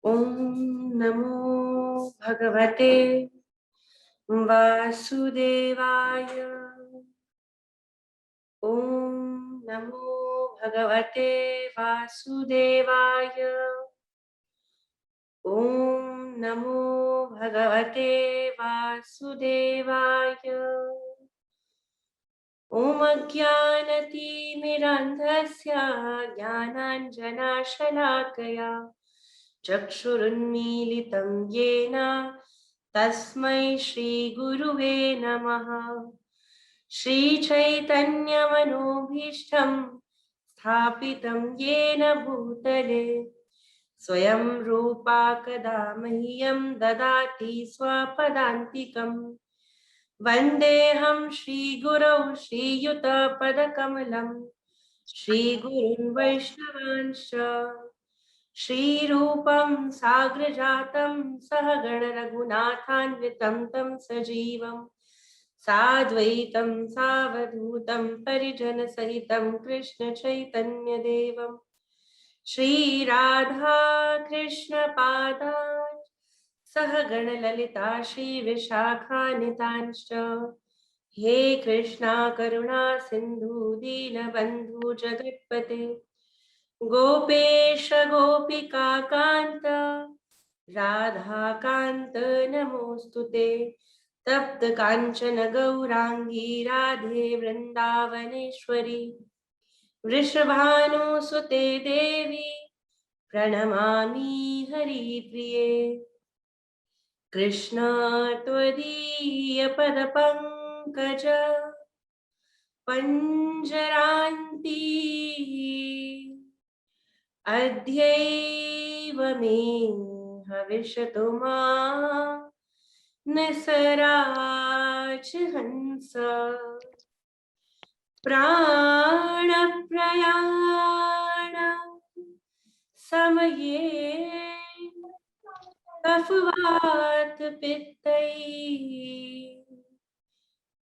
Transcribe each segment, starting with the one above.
ओम नमो भगवते वासुदेवाय। ओम नमो भगवते वासुदेवाय। ओम नमो भगवते वासुदेवाय। ओम अज्ञानतिमिरान्धस्य ज्ञानाञ्जनशलाकया चक्षुरुन्मीलितं येन तस्मै श्रीगुरुवे नमः। श्रीचैतन्यमनोभीष्टं स्थापितं येन भूतले स्वयं रूपा कदा मह्यं ददाति स्वपदान्तिकम्। वन्देऽहं श्रीगुरौ श्रीयुतपदकमलं श्रीगुरुन् वैष्णवांश्च श्रीरूपं साग्रजातं सहगण रघुनाथान्वितं तं सजीवं साद्वैतं सावधूतं परिजनसहितं कृष्ण चैतन्यदेवं श्रीराधा कृष्ण पादान् सहगण ललिता श्रीविशाखान्वितांश्च। हे कृष्णा करुणा सिन्धु दीनबन्धु जगत्पते गोपेश गोपिका कान्त राधाकान्त नमोऽस्तुते। तप्त काञ्चन गौरांगी राधे वृन्दावनेश्वरी वृषभानुसुते देवी प्रणमामि हरिप्रिये। कृष्ण त्वदीय पदपङ्कज पञ्जरान्ति अद्यैव मे हविष्यतु मां निसराज हंस प्राणप्रयाण समये कफवात पित्तै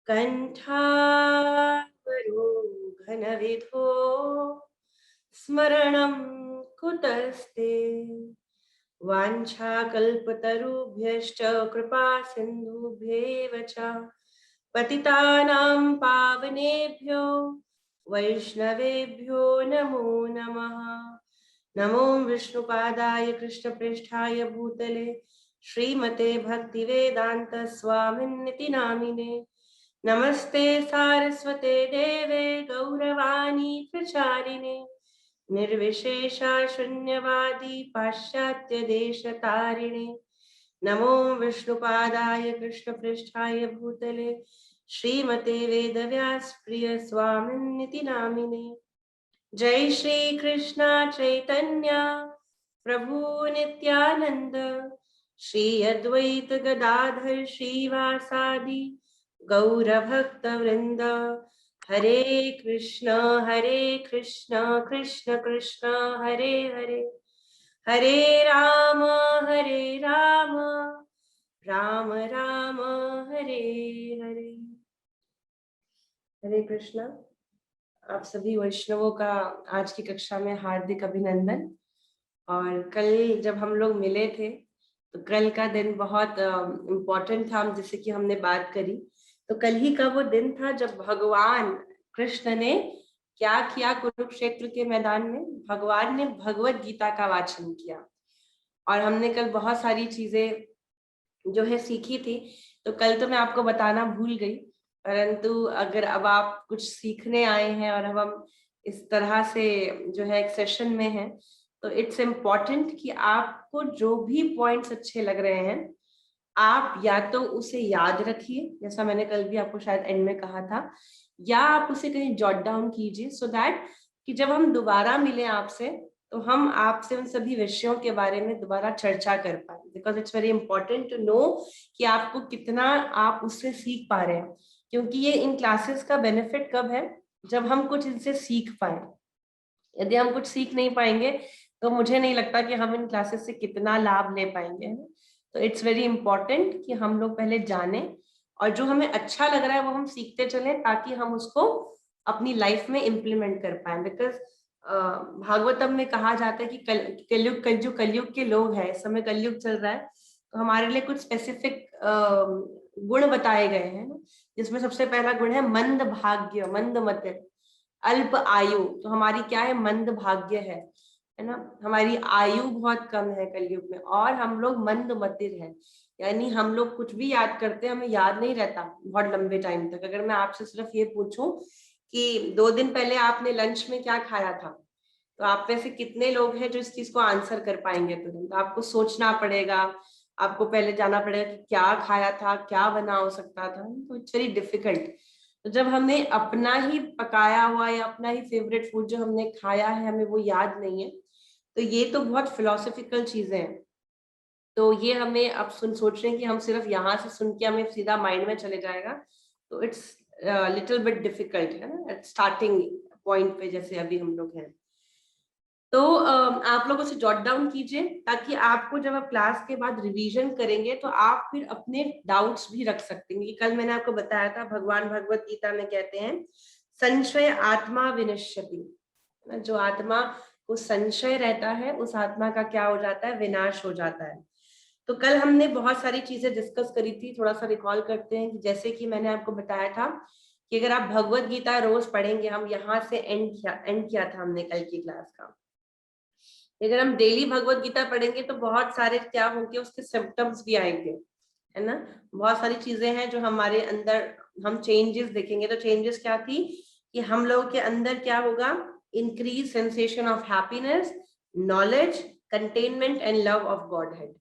कंठावरो घनविधो स्मरणं कुतस्ते। वाञ्छाकल्पतरुभ्यश्च कृपा सिन्धुभ्येव च पतितानां पावनेभ्यो वैष्णवेभ्यो नमो नमः। नमो विष्णुपादाय कृष्णप्रेष्ठाय भूतले श्रीमते भक्तिवेदांत स्वामिन्निति नामिने। नमस्ते सारस्वते देवे गौरवाणी प्रचारिणे निर्विशेषा शून्यवादी पाश्चात्य देश तारिणे। नमो विष्णुपादाय कृष्णप्रेष्ठाय भूतले श्रीमते वेदव्यास प्रिय स्वामिन्निति नामिने। जय श्री कृष्णा चैतन्य प्रभु नित्यानंद श्री अद्वैत गदाधर श्रीवासादि गौर भक्त वृंद। हरे कृष्ण कृष्ण कृष्ण हरे हरे हरे राम राम राम हरे हरे। हरे कृष्ण। आप सभी वैष्णवों का आज की कक्षा में हार्दिक अभिनंदन। और कल जब हम लोग मिले थे तो कल का दिन बहुत इम्पोर्टेंट था, जैसे कि हमने बात करी। तो कल ही का वो दिन था जब भगवान कृष्ण ने क्या किया कुरुक्षेत्र के मैदान में। भगवान ने भगवत गीता का वाचन किया और हमने कल बहुत सारी चीजें जो है सीखी थी। तो कल तो मैं आपको बताना भूल गई, परंतु अगर अब आप कुछ सीखने आए हैं और अब हम इस तरह से जो है एक सेशन में हैं, तो इट्स इम्पॉर्टेंट कि आपको जो भी पॉइंट्स अच्छे लग रहे हैं आप या तो उसे याद रखिए, जैसा मैंने कल भी आपको शायद एंड में कहा था, या आप उसे कहीं जॉट डाउन कीजिए सो दैट कि जब हम दोबारा मिले आपसे तो हम आपसे उन सभी विषयों के बारे में दोबारा चर्चा कर पाए। Because it's very important to know कि आपको कितना आप उससे सीख पा रहे हैं, क्योंकि ये इन क्लासेस का बेनिफिट कब है, जब हम कुछ इनसे सीख पाए। यदि हम कुछ सीख नहीं पाएंगे तो मुझे नहीं लगता कि हम इन क्लासेस से कितना लाभ ले पाएंगे। तो इट्स वेरी इंपॉर्टेंट कि हम लोग पहले जाने और जो हमें अच्छा लग रहा है वो हम सीखते चलें ताकि हम उसको अपनी लाइफ में इम्प्लीमेंट कर पाए। बिकॉज भागवतम में कहा जाता है कि कलयुग के लोग हैं, इस समय कलयुग चल रहा है, तो हमारे लिए कुछ स्पेसिफिक गुण बताए गए हैं ना, जिसमें सबसे पहला गुण है मंद भाग्य, मंद मत, अल्प आयु। तो हमारी क्या है, मंद भाग्य है ना, हमारी आयु बहुत कम है कलयुग में, और हम लोग मंद मतिर हैं, यानी हम लोग कुछ भी याद करते हैं हमें याद नहीं रहता बहुत लंबे टाइम तक। अगर मैं आपसे सिर्फ ये पूछूं कि 2 दिन पहले आपने लंच में क्या खाया था, तो आप में से कितने लोग हैं जो इस चीज को आंसर कर पाएंगे तुरंत? तो आपको सोचना पड़ेगा, आपको पहले जाना पड़ेगा कि क्या खाया था, क्या बना हो सकता था, तो इट्स वेरी डिफिकल्ट। तो जब हमें अपना ही पकाया हुआ या अपना ही फेवरेट फूड जो हमने खाया है हमें वो याद नहीं है, तो ये तो बहुत फिलोसफिकल चीजें हैं। तो ये हमें अब सोच रहे हैं कि हम सिर्फ यहाँ से सुन के हमें सीधा माइंड में चले जाएगा, तो इट्स लिटिल बिट डिफिकल्ट है ना, स्टार्टिंग पॉइंट पे जैसे अभी हम लोग हैं। तो आप लोग उसे जॉट डाउन कीजिए, ताकि आपको जब आप क्लास के बाद रिवीजन करेंगे तो आप फिर अपने डाउट्स भी रख सकते हैं। कल मैंने आपको बताया था भगवान भगवत गीता में कहते हैं संशय आत्मा विनश्यति, जो आत्मा को संशय रहता है उस आत्मा का क्या हो जाता है, विनाश हो जाता है। तो कल हमने बहुत सारी चीजें डिस्कस करी थी, थोड़ा सा रिकॉल करते हैं। जैसे कि मैंने आपको बताया था कि अगर आप भगवत गीता रोज पढ़ेंगे, हम यहाँ से एंड किया था हमने कल की क्लास का, अगर हम डेली भगवत गीता पढ़ेंगे तो बहुत सारे क्या होंगे, उसके सिम्टम्स भी आएंगे, है ना। बहुत सारी चीजें हैं जो हमारे अंदर हम चेंजेस देखेंगे। तो चेंजेस क्या थी कि हम लोगों के अंदर क्या होगा, increase sensation of happiness, knowledge, containment and love of God head.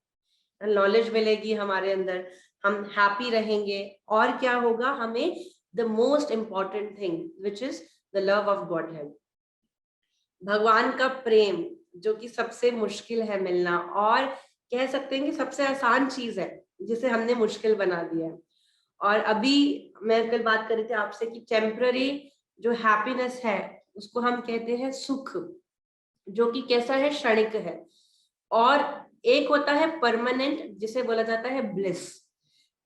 Knowledge मिलेगी हमारे अंदर, हम हैप्पी रहेंगे, और क्या होगा, हमें the most important thing which is the love of God head, भगवान का प्रेम, जो कि सबसे मुश्किल है मिलना, और कह सकते हैं कि सबसे आसान चीज है जिसे हमने मुश्किल बना दिया है। और अभी मैं कल बात कर रही थी आपसे कि टेम्पररी जो हैप्पीनेस है उसको हम कहते हैं सुख, जो कि कैसा है, क्षणिक है। और एक होता है परमानेंट, जिसे बोला जाता है ब्लिस।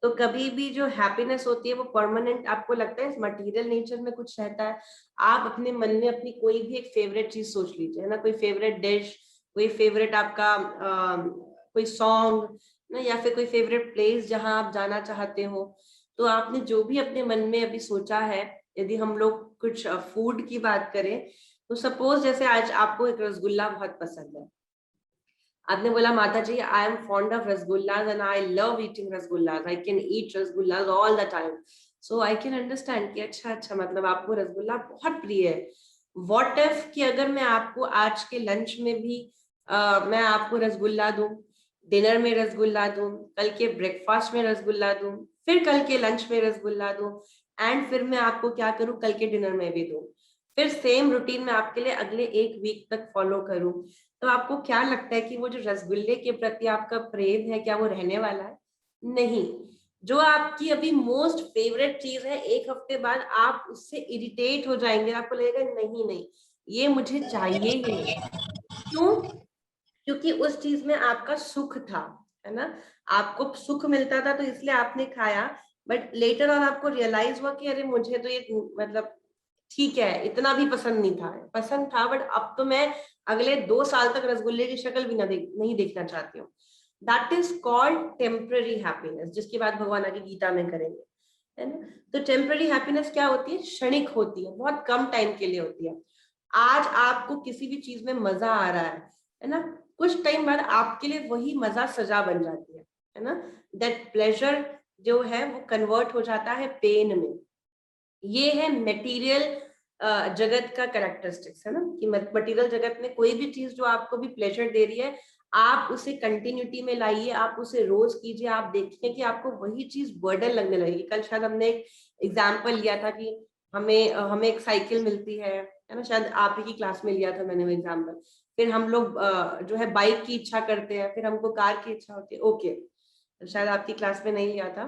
तो कभी भी जो हैप्पीनेस होती है वो परमानेंट आपको लगता है, मटेरियल नेचर में कुछ रहता है। आप अपने मन में अपनी कोई भी एक फेवरेट चीज सोच लीजिए, है ना, कोई फेवरेट डिश, कोई फेवरेट आपका कोई सॉन्ग ना, या फिर कोई फेवरेट प्लेस जहां आप जाना चाहते हो। तो आपने जो भी अपने मन में अभी सोचा है, यदि हम लोग कुछ फूड की बात करें, तो सपोज जैसे आज आपको एक रसगुल्ला बहुत पसंद है, आपने बोला माता जी I am fond of rasgullas and I love eating rasgullas, I can eat rasgullas all the time. So I can understand कि अच्छा मतलब आपको रसगुल्ला बहुत प्रिय है। व्हाट इफ कि अगर मैं आपको आज के लंच में भी मैं आपको रसगुल्ला दूं, डिनर में रसगुल्ला दूं, कल के ब्रेकफास्ट में रसगुल्ला दूं, फिर कल के लंच में रसगुल्ला दूं, एंड फिर मैं आपको क्या करूं, कल के डिनर में भी दूं, फिर सेम रूटीन में आपके लिए अगले 1 वीक तक फॉलो करूं, तो आपको क्या लगता है कि वो जो रसगुल्ले के प्रति आपका प्रेम है क्या वो रहने वाला है? नहीं। जो आपकी अभी मोस्ट फेवरेट चीज है, 1 हफ्ते बाद आप उससे इरिटेट हो जाएंगे, आपको लगेगा नहीं नहीं ये मुझे चाहिए ही नहीं। क्यों? क्योंकि उस चीज में आपका सुख था, है ना, आपको सुख मिलता था तो इसलिए आपने खाया। बट लेटर ऑन आपको रियलाइज हुआ कि अरे मुझे तो ये मतलब ठीक है, इतना भी पसंद नहीं था, पसंद था बट अब तो मैं अगले 2 साल तक रसगुल्ले की शक्ल भी नहीं देखना चाहती हूँ। That is called temporary happiness, जिसकी बात भगवान आगे गीता में करेंगे, है ना। तो टेम्पररी हैप्पीनेस क्या होती है, क्षणिक होती है, बहुत कम टाइम के लिए होती है। आज आपको किसी भी चीज में मजा आ रहा है ना, कुछ टाइम बाद आपके लिए वही मजा सजा बन जाती है ना। दैट प्लेजर जो है वो कन्वर्ट हो जाता है पेन में। ये है मटेरियल जगत का कैरेक्टरिस्टिक्स, है ना, कि मटेरियल जगत में कोई भी चीज जो आपको भी प्लेजर दे रही है, आप उसे कंटिन्यूटी में लाइए, आप उसे रोज कीजिए, आप देखिए कि आपको वही चीज बर्डन लगने लगेगी। कल शायद हमने एक एग्जाम्पल लिया था कि हमें एक साइकिल मिलती है ना, शायद आप ही की क्लास में लिया था मैंने वो एग्जाम्पल। फिर हम लोग जो है बाइक की इच्छा करते हैं, फिर हमको कार की इच्छा होती है, ओके, शायद आपकी क्लास में नहीं लिया था।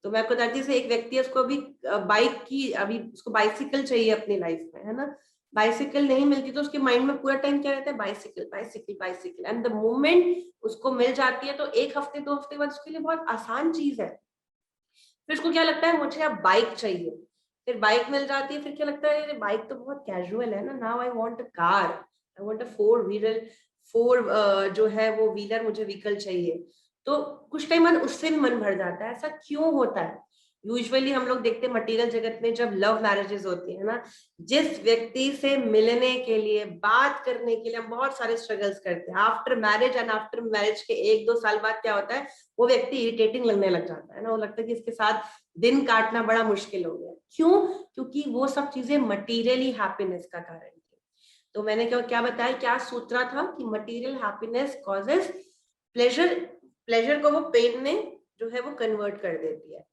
तो मैं आपको बताती हूँ, एक व्यक्ति है, उसको अभी बाइक की, अभी उसको बाइसिकल चाहिए अपनी लाइफ में, है ना। बाइसिकल नहीं मिलती तो उसके माइंड में पूरा टाइम क्या रहता है, bicycle bicycle bicycle, and the moment उसको मिल जाती है तो 1 हफ्ते 2 हफ्ते बाद उसके लिए बहुत आसान चीज है। फिर उसको क्या लगता है, मुझे अब बाइक चाहिए, फिर बाइक मिल जाती है, फिर क्या लगता है, बाइक तो बहुत कैजुअल है ना, now I want a car, I want a four जो है वो व्हीलर मुझे व्हीकल चाहिए। तो कुछ टाइम बाद उससे भी मन भर जाता है। ऐसा क्यों होता है? यूजुअली हम लोग देखते हैं मटेरियल जगत में जब लव मैरिजेस होती है ना, जिस व्यक्ति से मिलने के लिए, बात करने के लिए हम बहुत सारे स्ट्रगल्स करते हैं, after marriage and after marriage के 1-2 साल बाद क्या होता है, वो व्यक्ति इरिटेटिंग लगने लग जाता है ना, वो लगता है कि इसके साथ दिन काटना बड़ा मुश्किल हो गया। क्यों? क्योंकि वो सब चीजें मटीरियली हैप्पीनेस का कारण थी। तो मैंने क्या क्या बताया, क्या सूत्रा था कि material happiness causes pleasure, pleasure को वो पेन में जो है वो कन्वर्ट कर देती है।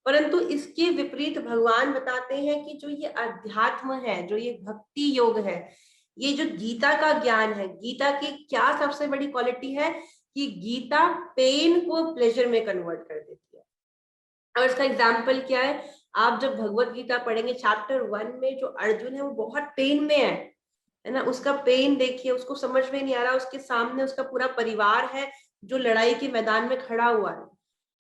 परंतु इसके विपरीत भगवान बताते हैं कि जो ये अध्यात्म है, जो ये भक्ति योग है, ये जो गीता का ज्ञान है, गीता की क्या सबसे बड़ी क्वालिटी है कि गीता पेन को प्लेजर में कन्वर्ट कर देती है। और इसका एग्जाम्पल क्या है, आप जब भगवत गीता पढ़ेंगे चैप्टर 1 में जो अर्जुन है वो बहुत पेन में है ना, उसका पेन देखिए, उसको समझ में नहीं आ रहा, उसके सामने उसका पूरा परिवार है जो लड़ाई के मैदान में खड़ा हुआ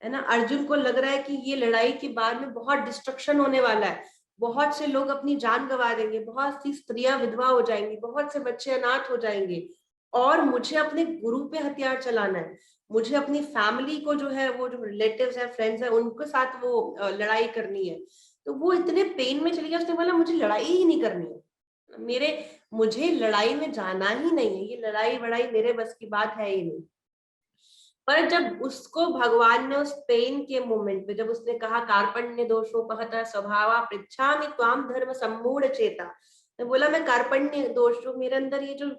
है ना। अर्जुन को लग रहा है कि ये लड़ाई के बाद में बहुत डिस्ट्रक्शन होने वाला है, बहुत से लोग अपनी जान गंवा देंगे, बहुत सी स्त्रियां विधवा हो जाएंगी, बहुत से बच्चे अनाथ हो जाएंगे, और मुझे अपने गुरु पे हथियार चलाना है, मुझे अपनी फैमिली को जो है, वो जो रिलेटिव्स है, फ्रेंड्स है, उनके साथ वो लड़ाई करनी है। तो वो इतने पेन में चली गई, उसने बोला मुझे लड़ाई ही नहीं करनी है, मुझे लड़ाई में जाना ही नहीं है, ये लड़ाई वड़ाई मेरे बस की बात है ही नहीं। पर जब उसको भगवान ने उस पेन के मोमेंट में, जब उसने कहा कार्पण्य दोषोपहत स्वभावा पृच्छामि त्वाम धर्म सम्मूढ़ चेता, मैं बोला मैं कार्पण्य दोष, जो मेरे अंदर ये जो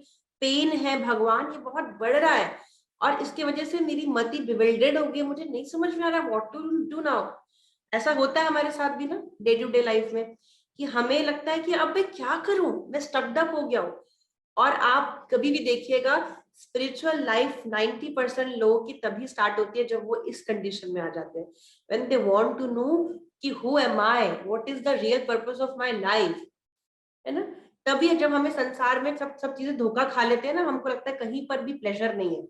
पेन है भगवान, ये बहुत बढ़ रहा है और इसकी वजह से मेरी मति बिविल्डेड हो गई, मुझे नहीं समझ में आ रहा व्हाट टू डू नाउ। ऐसा होता है हमारे साथ भी ना डे टू डे लाइफ में, कि हमें लगता है कि अब मैं क्या करूं, मैं स्टक्ड अप हो गया हूं। और आप कभी भी देखिएगा, स्पिरिचुअल लाइफ 90% लोगों की तभी स्टार्ट होती है जब वो इस कंडीशन में आ जाते हैं, when they want to know कि who am I, what is the real purpose of my life, है ना। तभी जब हमें संसार में सब सब चीजें धोखा खा लेते हैं ना, हमको लगता है कहीं पर भी प्लेजर नहीं है,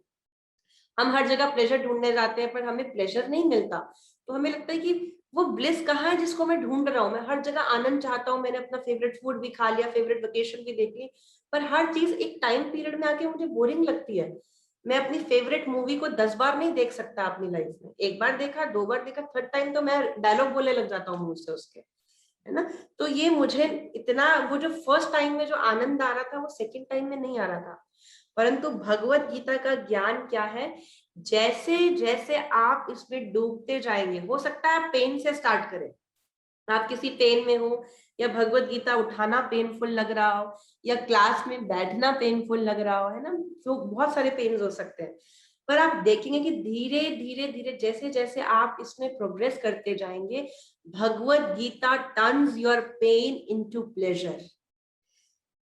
हम हर जगह प्लेजर ढूंढने जाते हैं पर हमें प्लेजर नहीं मिलता। तो हमें लगता है कि वो ब्लिस कहाँ है जिसको मैं ढूंढ रहा हूँ, मैं हर जगह आनंद चाहता हूँ, मैंने अपना फेवरेट फूड भी खा लिया, फेवरेट वेकेशन भी देख ली, पर हर चीज एक टाइम पीरियड में आके मुझे बोरिंग लगती है। मैं अपनी फेवरेट मूवी को 10 बार नहीं देख सकता अपनी लाइफ में, एक बार देखा, 2 बार देखा, थर्ड टाइम तो मैं डायलॉग बोलने लग जाता हूँ मुंह से उसके, है ना। तो ये मुझे इतना, वो जो फर्स्ट टाइम में जो आनंद आ रहा था वो सेकंड टाइम में नहीं आ रहा था। परंतु भगवत गीता का ज्ञान क्या है, जैसे जैसे आप इसमें डूबते जाएंगे, हो सकता है आप पेन से स्टार्ट करें, आप किसी पेन में हो, या भगवत गीता उठाना पेनफुल लग रहा हो, या क्लास में बैठना पेनफुल लग रहा हो, है ना, तो बहुत सारे पेन हो सकते हैं। पर आप देखेंगे कि धीरे धीरे धीरे जैसे जैसे आप इसमें प्रोग्रेस करते जाएंगे, Bhagavad Gita turns your pain into pleasure,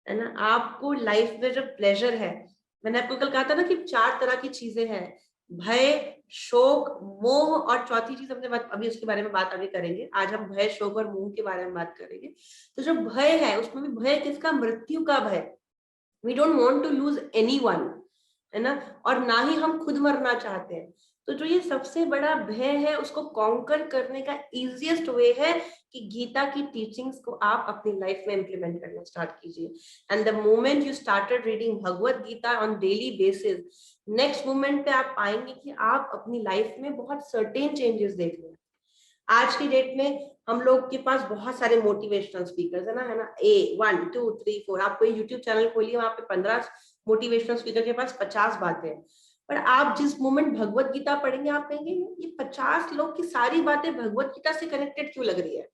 है ना। आपको लाइफ में जो प्लेजर है, मैंने आपको कल कहा था ना कि 4 तरह की चीजें हैं, भय, शोक, मोह, और चौथी चीज हमने बात, अभी उसके बारे में बात अभी करेंगे, आज हम भय, शोक और मोह के बारे में बात करेंगे। तो जो भय है उसमें भी भय किसका, मृत्यु का भय, we don't want to lose anyone, है ना, और ना ही हम खुद मरना चाहते हैं। तो जो ये सबसे बड़ा भय है उसको कॉन्कर करने का इजीएस्ट वे है कि गीता की टीचिंग्स को आप अपनी लाइफ में इंप्लीमेंट करना स्टार्ट कीजिए। And the moment you started reading Bhagavad Gita on daily basis, next moment पे आप पाएंगे कि आप अपनी लाइफ में बहुत सर्टेन चेंजेस देख रहे हैं। आज की डेट में हम लोग के पास बहुत सारे मोटिवेशनल स्पीकर्स है ना, 1 2 3 4, आप कोई यूट्यूब चैनल खोलिए, वहां पे 15 मोटिवेशनल स्पीकर के पास 50 बातें हैं। पर आप जिस मोमेंट भगवत गीता पढ़ेंगे, आप कहेंगे ये 50 लोग की सारी बातें भगवत गीता से कनेक्टेड क्यों लग रही है।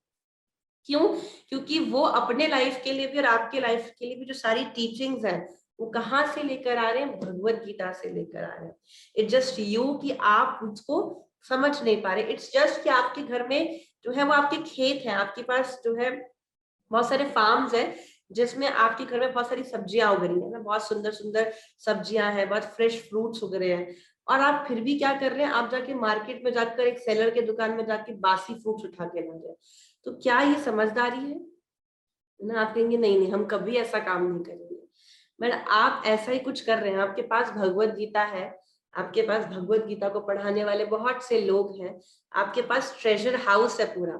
क्यों? क्योंकि वो अपने लाइफ के लिए भी और आपके लाइफ के लिए भी जो सारी टीचिंग्स हैं वो कहाँ से लेकर आ रहे हैं, भगवत गीता से लेकर आ रहे हैं। इट्स जस्ट यू कि आप उसको समझ नहीं पा रहे, इट्स जस्ट कि आपके घर में जो है वो आपके खेत है, आपके पास जो है बहुत सारे फार्म्स है, जिसमें आपके घर में बहुत सारी सब्जियां उग रही है ना, बहुत सुंदर सुंदर सब्जियां हैं, बहुत फ्रेश फ्रूट्स उग रहे हैं, और आप फिर भी क्या कर रहे हैं, आप जाके मार्केट में जाकर एक सेलर के दुकान में जाके बासी फ्रूट्स उठा के ला रहे हैं। तो क्या ये समझदारी है ना? आप कहेंगे नहीं नहीं, हम कभी ऐसा काम नहीं करेंगे। बट आप ऐसा ही कुछ कर रहे हैं, आपके पास भगवत गीता है, आपके पास भगवत गीता को पढ़ाने वाले बहुत से लोग हैं, आपके पास ट्रेजर हाउस है पूरा,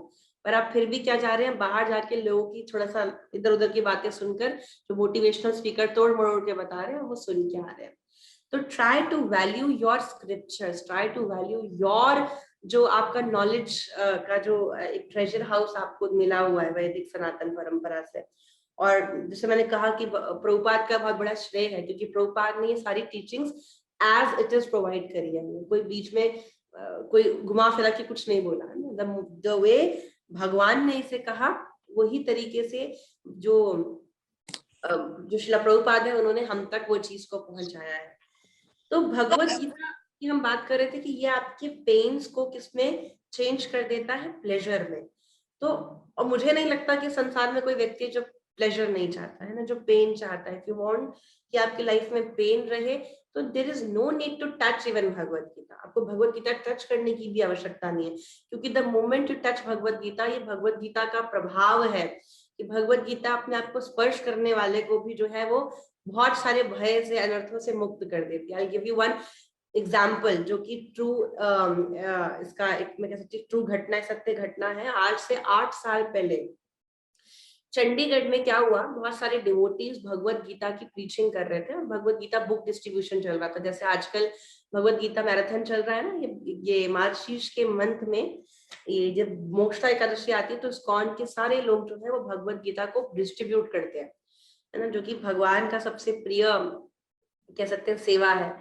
पर आप फिर भी क्या जा रहे हैं, बाहर जाके लोगों की थोड़ा सा इधर उधर की बातें सुनकर, जो मोटिवेशनल स्पीकर तोड़ मरोड़ के बता रहे हैं वो सुन के आ रहे हैं। तो try to value your scriptures, try to value your जो आपका नॉलेज का जो एक ट्रेजर हाउस आपको मिला हुआ है वैदिक सनातन परंपरा से। और जैसे मैंने कहा कि प्रभुपाद का बहुत बड़ा श्रेय है, क्योंकि प्रभुपाद ने ये सारी teachings as it is provide करी है, कोई बीच में कोई घुमा फिरा के कुछ नहीं बोला है। द वे भगवान ने इसे कहा वही तरीके से जो शिला प्रभुपाद है उन्होंने हम तक वो चीज को पहुंचाया है। तो भगवत गीता की हम बात कर रहे थे कि ये आपके पेन्स को किसमें चेंज कर देता है, प्लेजर में। तो और मुझे नहीं लगता कि संसार में कोई व्यक्ति जो प्लेजर नहीं चाहता है ना, जो पेन चाहता है। इफ यू वांट कि आपकी लाइफ में पेन रहे तो there is no need to touch even Bhagavad Gita. आपको भगवत गीता टच करने की भी आवश्यकता नहीं है, क्योंकि the moment you touch Bhagavad Gita, ये भगवत गीता का प्रभाव है कि भगवत गीता अपने आप को स्पर्श करने वाले को भी जो है वो बहुत सारे भय से, अनर्थों से मुक्त कर देती है। I give you one example जो कि ट्रू इसका एक मैं कह सकती हूँ ट्रू घटना, सत्य घटना है। आज से 8 साल पहले चंडीगढ़ में क्या हुआ, बहुत सारे डिवोटीज भगवत गीता की प्रीचिंग कर रहे थे और भगवत गीता बुक डिस्ट्रीब्यूशन चल रहा था। जैसे आजकल भगवत गीता मैराथन चल रहा है ना, ये मार्गशीर्ष के मंथ में ये जब मोक्षा एकादशी आती है तो इस्कॉन के सारे लोग जो है वो भगवत गीता को डिस्ट्रीब्यूट करते हैं, है ना, जो कि भगवान का सबसे प्रिय कह सकते हैं सेवा है।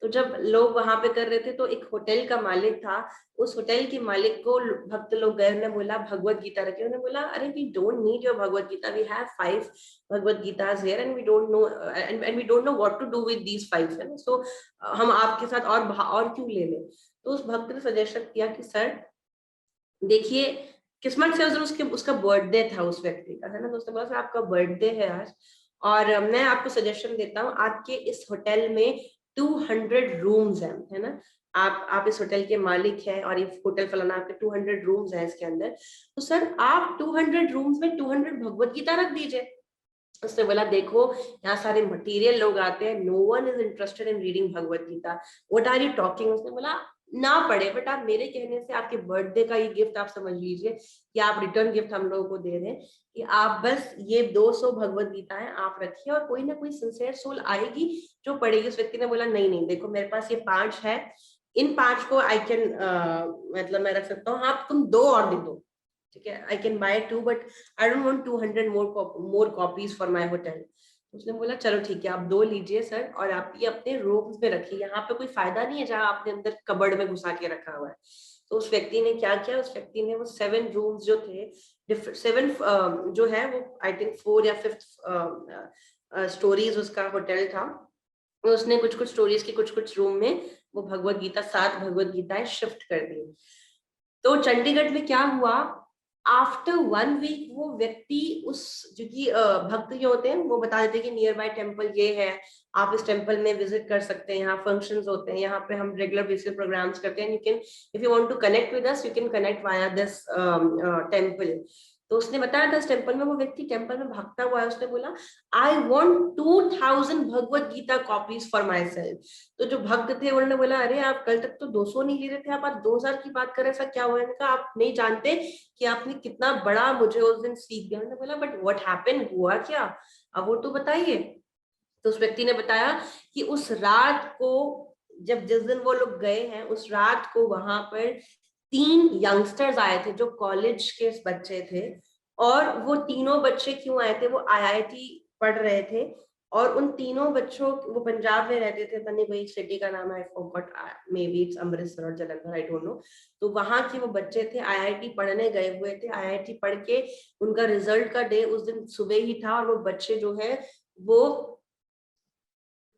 तो जब लोग वहां पे कर रहे थे तो एक होटल का मालिक था, उस होटल के मालिक को भक्त लोग गए, ने बोला भगवत गीता रखी। उन्होंने बोला अरे we don't need your Bhagavad Gita, we have 5 Bhagavad Gitas here and we don't know what to do with these 5, है ना, सो हम आपके साथ और क्यों ले लें। तो उस भक्त ने सजेशन किया कि सर देखिए, किस्मत से उस दिन उसका बर्थडे था उस व्यक्ति का, है ना, तो उसने बोला सर आपका बर्थडे है आज और मैं आपको सजेशन देता हूँ, आपके इस होटल में 200 रूम्स हैं, है ना, आप इस होटल के मालिक हैं और ये होटल फलाना, आपके 200 रूम्स हैं इसके अंदर, तो सर आप 200 रूम्स में 200 भगवत गीता रख दीजिए। उसने बोला देखो यहाँ सारे मटेरियल लोग आते हैं, no one is interested in reading Bhagavad Gita, what are you talking. उसने बोला ना पढ़े, बट आप मेरे कहने से आपके बर्थडे का ये गिफ्ट आप समझ लीजिए कि आप रिटर्न गिफ्ट हम लोगों को दे रहे हैं, कि आप बस ये 200 भगवत गीता है आप रखिए और कोई ना कोई सिंसियर सोल आएगी जो पढ़ेगी। उस व्यक्ति ने बोला नहीं नहीं देखो मेरे पास ये 5 है, इन 5 को आई कैन मतलब मैं रख सकता हूँ, हाँ तुम 2 और दे दो, ठीक है, I can buy 2 but I don't want 200 more copies for my hotel. उसने बोला चलो ठीक है आप 2 लीजिए सर और आप ये अपने रूम्स में रखिए, यहाँ पे कोई फायदा नहीं है जहाँ आपने अंदर कबर्ड में घुसा के रखा हुआ है। तो उस व्यक्ति ने क्या किया, उस व्यक्ति ने वो 7 रूम्स जो थे, 7 जो है वो आई थिंक 4 या 5 स्टोरीज उसका होटल था, तो उसने कुछ कुछ स्टोरीज की कुछ कुछ रूम में वो भगवत गीता 7 भगवत गीताएं शिफ्ट कर दी। तो चंडीगढ़ में क्या हुआ, आफ्टर 1 वीक वो व्यक्ति उस जो कि भक्त जो होते हैं वो बता देते हैं कि नियर बाय टेम्पल ये है, आप इस टेम्पल में विजिट कर सकते हैं, यहाँ फंक्शंस होते हैं, यहाँ पे हम रेगुलर बेसिस प्रोग्राम्स करते हैं, you can if you want to connect with us you can connect via this temple. तो उसने बताया था इस टेम्पल में, वो व्यक्ति टेम्पल में भागता हुआ है, उसने बोला I want 2000 Bhagavad Gita copies for myself. तो जो भक्त थे उन्होंने बोला अरे आप कल तक तो 200 नहीं ले रहे थे, आप आज 2000 की बात कर रहे हैं, ऐसा क्या हुआ है? आप नहीं जानते कि आपने कितना बड़ा मुझे उस दिन सीख दिया। उन्होंने बोला बट व्हाट हैपेंड, हुआ क्या, अब वो तो बताइए। तो उस व्यक्ति ने बताया कि उस रात को जब जिस दिन वो लोग गए हैं उस रात को वहां पर 3 यंगस्टर्स आए थे जो कॉलेज के बच्चे थे, और वो तीनों बच्चे क्यों आए थे, वो आईआईटी पढ़ रहे थे, और उन तीनों बच्चों, वो पंजाब में रहते थे, पता नहीं कोई सिटी का नाम है, I forgot, may be it's Amritsar और जलंधर, आई डोंट नो। तो वहां के वो बच्चे थे, आईआईटी पढ़ने गए हुए थे, आईआईटी पढ़ के उनका रिजल्ट का डे उस दिन सुबह ही था, और वो बच्चे जो है वो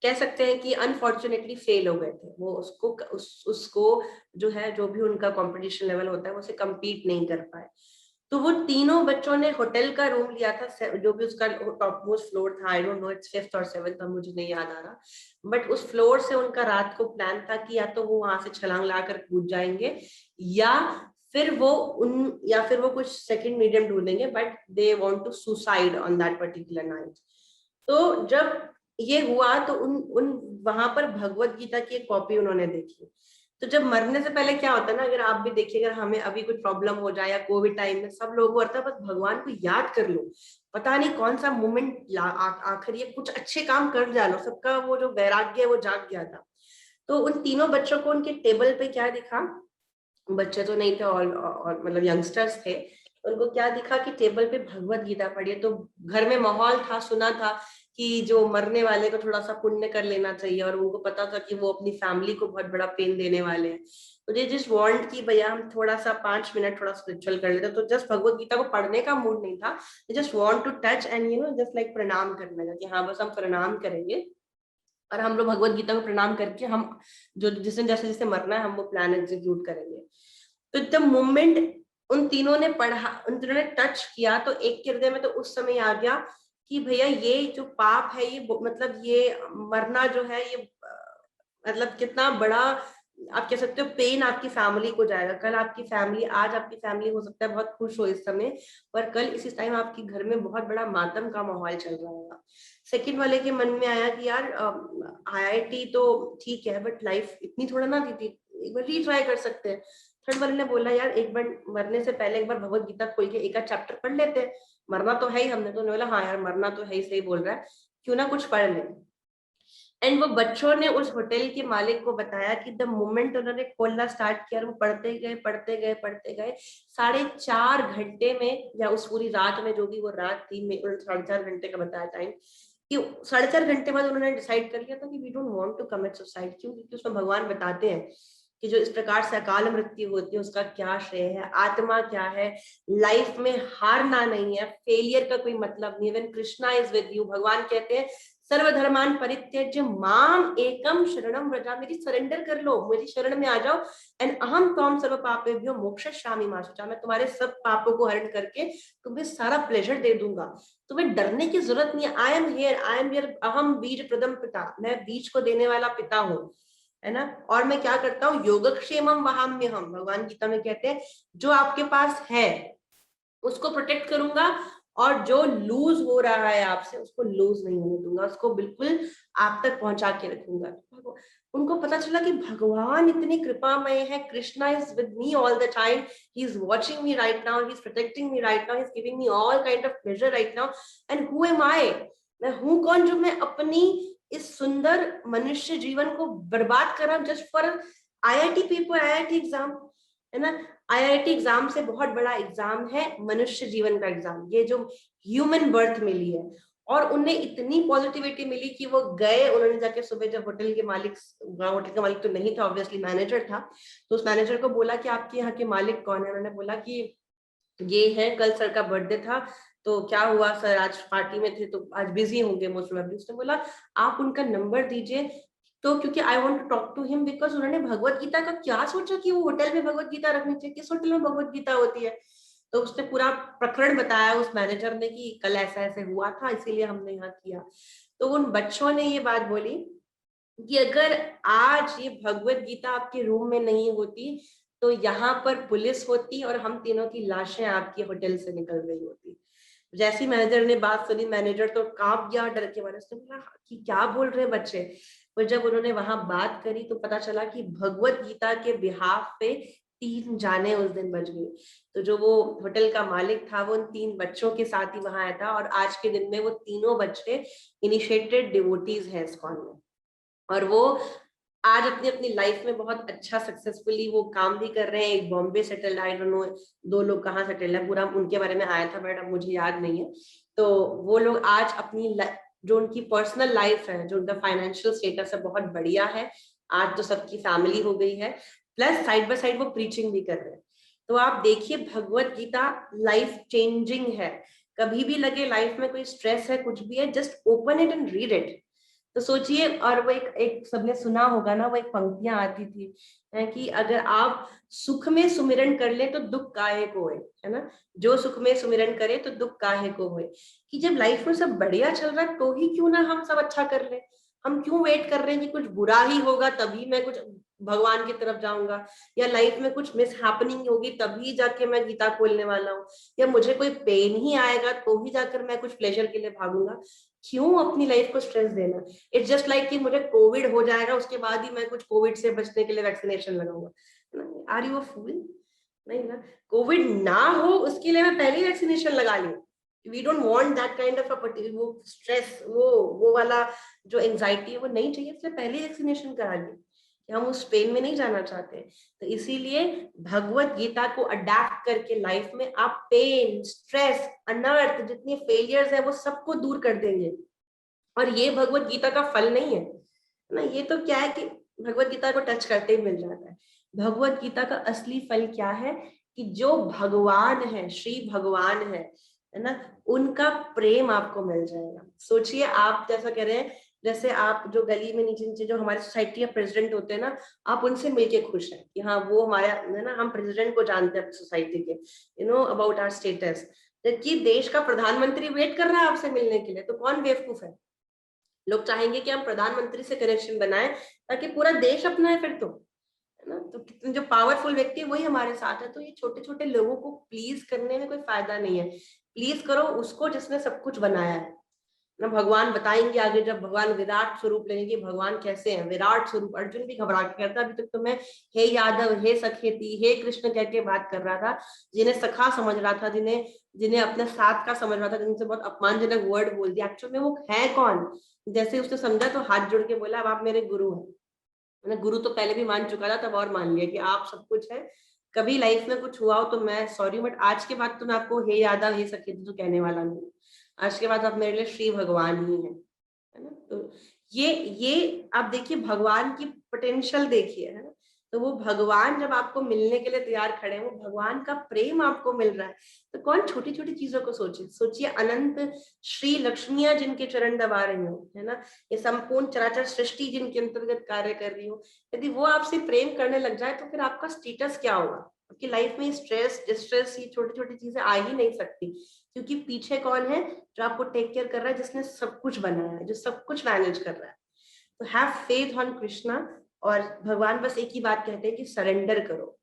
कह सकते हैं कि अनफॉर्चुनेटली फेल हो गए थे, वो उसको जो है जो भी उनका कंपटीशन लेवल होता है वो उसे कम्पीट नहीं कर पाए। तो वो तीनों बच्चों ने होटल का रूम लिया था, जो भी उसका टॉप मोस्ट फ्लोर था, I don't know it's 5th और 7th, मुझे नहीं याद आ रहा, बट उस फ्लोर से उनका रात को प्लान था कि या तो वो वहां से छलांग लाकर कूद जाएंगे या फिर वो कुछ सेकंड मीडियम ढूंढेंगे, but they want to suicide on that particular night. तो जब ये हुआ तो उन उन वहां पर भगवत गीता की एक कॉपी उन्होंने देखी, तो जब मरने से पहले क्या होता है ना, अगर आप भी देखिए, अगर हमें अभी कुछ प्रॉब्लम हो जाए या कोविड टाइम में सब लोगों को होता है बस भगवान को याद कर लो, पता नहीं कौन सा मोमेंट आखिर ये कुछ अच्छे काम कर डालो, सबका वो जो वैराग्य है वो जाग गया था। तो उन तीनों बच्चों को उनके टेबल पे क्या दिखा, बच्चे तो नहीं थे और मतलब यंगस्टर्स थे, उनको क्या दिखा कि टेबल पे भगवत गीता पढ़ी है। तो घर में माहौल था, सुना था कि जो मरने वाले को थोड़ा सा पुण्य कर लेना चाहिए, और उनको पता था कि वो अपनी फैमिली को बहुत बड़ा पेन देने वाले हैं। तो ये जिस वांट की भैया हम थोड़ा सा 5 मिनट थोड़ा स्पिरिचुअल कर लेते, तो जस्ट भगवत गीता को पढ़ने का मूड नहीं था, just want to touch and just like प्रणाम करने का, कि हाँ बस हम प्रणाम करेंगे। और हम लोग भगवत गीता को प्रणाम करके हम जो जिसने जैसे जैसे मरना है हम वो प्लान एग्जीक्यूट करेंगे। तो द मोमेंट उन तीनों ने पढ़ा, उन तीनों ने टच किया, तो एक के हृदय में तो उस समय आ गया कि भैया ये जो पाप है, ये मतलब ये मरना जो है, ये मतलब कितना बड़ा आप कह सकते हो पेन आपकी फैमिली को जाएगा। कल आपकी फैमिली, आज आपकी फैमिली हो सकता है बहुत खुश हो इस समय, पर कल इसी टाइम आपके घर में बहुत बड़ा मातम का माहौल चल रहा होगा। सेकंड वाले के मन में आया कि यार आईआईटी तो ठीक है, बट लाइफ इतनी थोड़ा ना दी थी, एक बार रीट्राई कर सकते हैं। थर्ड वाले ने बोला यार एक बार मरने से पहले एक बार भगवत गीता खोल के एक आध चैप्टर पढ़ लेते हैं, मरना तो है ही। हमने तो बोला हाँ यार मरना तो है ही, सही बोल रहा है, क्यों ना कुछ पढ़ लें। एंड वो बच्चों ने उस होटल के मालिक को बताया कि द मोमेंट उन्होंने खोलना स्टार्ट किया, वो पढ़ते गए पढ़ते गए पढ़ते गए, 4.5 घंटे में या उस पूरी रात में, जो भी वो रात थी, 4.5 घंटे का बताया टाइम, कि 4.5 घंटे बाद उन्होंने डिसाइड कर लिया था कि we don't want to commit suicide. क्यों? क्योंकि उसमें भगवान बताते हैं कि जो इस प्रकार से अकाल मृत्यु होती है उसका क्या श्रेय है, आत्मा क्या है, लाइफ में हारना नहीं है, फेलियर का कोई मतलब नहीं। Even Krishna is with you, भगवान कहते हैं सर्वधर्मान परित्यज्य माम एकम शरणम व्रजा, मेरी सरेंडर कर लो, मेरी शरण में आ जाओ, एंड अहम त्वाम सर्व पापेभ्यो मोक्षयिष्यामि मा शुचा, मैं तुम्हारे सब पापों को हरण करके तुम्हें सारा प्लेजर दे दूंगा, तुम्हें डरने की जरूरत नहीं है। आई एम हियर, अहम बीज प्रदम पिता, मैं बीज को देने वाला पिता हूँ, है ना। और मैं क्या करता हूँ, योगक्षेमम वहाम्य हम, भगवान गीता में कहते हैं जो आपके पास है उसको प्रोटेक्ट करूंगा, और जो लूज हो रहा है आपसे उसको लूज नहीं होने दूंगा, उसको बिल्कुल आप तक पहुंचा के रखूंगा। उनको पता चला कि भगवान इतनी कृपामय है, Krishna is with me all the time, he is watching me right now, he is protecting me right now, he is giving me all kind of pleasure right now, and who am I, मैं हूं कौन जो मैं अपनी इस सुंदर मनुष्य जीवन को बर्बाद कर रहा हूं just for IIT paper, IIT exam, है ना। आईआईटी एग्जाम से बहुत बड़ा एग्जाम है मनुष्य जीवन का एग्जाम, ये जो ह्यूमन बर्थ मिली है। और उन्हें इतनी पॉजिटिविटी मिली कि वो गए, उन्होंने जाके सुबह, जब होटल के मालिक, होटल का मालिक तो नहीं था ऑब्वियसली, मैनेजर था, तो उस मैनेजर को बोला कि आपके यहाँ के मालिक कौन है। उन्होंने बोला कि ये है, कल सर का बर्थडे था, तो क्या हुआ सर, आज पार्टी में थे तो आज बिजी होंगे मोस्ट प्रोबेबली। उसने बोला आप उनका नंबर दीजिए, तो क्योंकि I want to talk to him, because उन्होंने भगवत गीता का क्या सोचा कि वो होटल में भगवत गीता रखनी चाहिए, किस होटल में भगवत गीता होती है। तो उसने पूरा प्रकरण बताया उस मैनेजर ने कि कल ऐसा ऐसे हुआ था, इसीलिए हमने यहाँ किया। तो उन बच्चों ने ये बात बोली कि अगर आज ये भगवत गीता आपके रूम में नहीं होती तो यहाँ पर पुलिस होती और हम तीनों की लाशें आपके होटल से निकल रही होती। जैसी मैनेजर ने बात सुनी, मैनेजर तो कांप गया डर के मारे, उसने बोला कि क्या बोल रहे बच्चे। पर जब उन्होंने वहां बात करी तो पता चला कि भगवत गीता के बिहाफ पे 3 जाने उस दिन बच गई। तो जो वो होटल का मालिक था वो उन 3 बच्चों के साथ ही वहां आया था, और आज के दिन में वो तीनों बच्चे इनिशिएटेड डिवोटीज हैं इस्कॉन में, और वो आज अपनी अपनी लाइफ में बहुत अच्छा सक्सेसफुली वो काम भी कर रहे हैं। एक Bombay settled, I don't know 2 लोग कहाँ सेटल्ड है, पूरा उनके बारे में आया था बट अब मुझे याद नहीं है। तो वो लोग आज अपनी जो उनकी पर्सनल लाइफ है, जो उनका फाइनेंशियल स्टेटस है, बहुत बढ़िया है। आज तो सबकी फैमिली हो गई है, प्लस साइड बाय साइड वो प्रीचिंग भी कर रहे हैं। तो आप देखिए भगवत गीता लाइफ चेंजिंग है। कभी भी लगे लाइफ में कोई स्ट्रेस है, कुछ भी है, just open it and read it. तो सोचिए, और वो एक सबने सुना होगा ना, वो एक पंक्तियां आती थी है कि अगर आप सुख में सुमिरन कर ले तो दुख काहे को है ना, जो सुख में सुमिरन करे तो दुख काहे को होए। कि जब लाइफ में सब बढ़िया चल रहा है तो ही क्यों ना हम सब अच्छा कर ले, हम क्यों वेट कर रहे हैं कि कुछ बुरा ही होगा तभी मैं कुछ भगवान की तरफ जाऊंगा, या लाइफ में कुछ मिस हैपनिंग होगी तभी जाके मैं गीता खोलने वाला हूँ, या मुझे कोई पेन ही आएगा तो ही जाकर मैं कुछ प्लेजर के लिए भागूंगा। क्यों अपनी लाइफ को स्ट्रेस देना? इट्स जस्ट लाइक कि मुझे कोविड हो जाएगा, उसके बाद ही मैं कुछ कोविड से बचने के लिए वैक्सीनेशन लगाऊंगा। आर यू अ फूल? नहीं ना। कोविड ना हो उसके लिए मैं पहले ही वैक्सीनेशन लगा लूं। We don't want that kind of वो स्ट्रेस, वो वाला जो एंजाइटी है वो नहीं चाहिए, इसलिए पहले ही वैक्सीनेशन करा ली कि हम उस पेन में नहीं जाना चाहते। तो इसीलिए भगवत गीता को अडेप्ट करके लाइफ में आप पेन, स्ट्रेस, अनर्थ, जितनी फेलियर्स है वो सबको दूर कर देंगे। और ये भगवत गीता का फल नहीं है ना, ये तो क्या है कि भगवत गीता को टच करते ही मिल जाता है। भगवत गीता का असली फल क्या है कि जो भगवान है, श्री भगवान है ना, उनका प्रेम आपको मिल जाएगा। सोचिए, आप जैसा कह रहे हैं, जैसे आप जो गली में नीचे नीचे जो हमारी सोसाइटी के प्रेसिडेंट होते हैं ना, आप उनसे मिलके खुश हैं कि हाँ वो हमारा है ना, हम प्रेसिडेंट को जानते हैं सोसाइटी के, अबाउट आवर स्टेटस। जबकि देश का प्रधानमंत्री वेट कर रहा है आपसे मिलने के लिए, तो कौन बेवकूफ है? लोग चाहेंगे कि हम प्रधानमंत्री से कनेक्शन बनाएं ताकि पूरा देश अपना है फिर तो, है ना। तो कितने जो पावरफुल व्यक्ति है वही हमारे साथ है। तो ये छोटे छोटे लोगों को प्लीज करने में कोई फायदा नहीं है। प्लीज करो उसको जिसने सब कुछ बनाया है ना। भगवान बताएंगे आगे, जब भगवान विराट स्वरूप लेंगे कि भगवान कैसे हैं। विराट स्वरूप, अर्जुन भी घबरा के कहता, अभी तक तो मैं हे यादव, हे सखेती, हे कृष्ण कह के बात कर रहा था। जिन्हें सखा समझ रहा था, जिन्हें जिन्हें अपने साथ का समझ रहा था, जिनसे बहुत अपमानजनक वर्ड बोल दिया, एक्चुअल में वो है कौन? जैसे उसने समझा तो हाथ जोड़ के बोला, अब आप मेरे गुरु हैं। मैंने गुरु तो पहले भी मान चुका था, तब और मान लिया कि आप सब कुछ है। कभी लाइफ में कुछ हुआ हो तो मैं सॉरी, बट आज के बाद तो मैं आपको हे यादव, हे सखेती तो कहने वाला नहीं। आज के बाद आप मेरे लिए श्री भगवान ही है ना। तो ये आप देखिए, भगवान की पोटेंशियल देखिए, है ना। तो वो भगवान जब आपको मिलने के लिए तैयार खड़े हैं, वो भगवान का प्रेम आपको मिल रहा है, तो कौन छोटी छोटी चीजों को सोचे? सोचिए, अनंत श्री लक्ष्मियां जिनके चरण दबा रही हो, है ना, ये संपूर्ण चराचर सृष्टि जिनके अंतर्गत कार्य कर रही हो, यदि वो आपसे प्रेम करने लग जाए तो फिर आपका स्टेटस क्या होगा? आपकी लाइफ में स्ट्रेस, डिस्ट्रेस, ये छोटी छोटी चीजें आ ही नहीं सकती, क्योंकि पीछे कौन है जो आपको टेक केयर कर रहा है, जिसने सब कुछ बनाया है, जो सब कुछ मैनेज कर रहा है। तो हैव फेथ ऑन कृष्णा। और भगवान बस एक ही बात कहते हैं कि सरेंडर करो।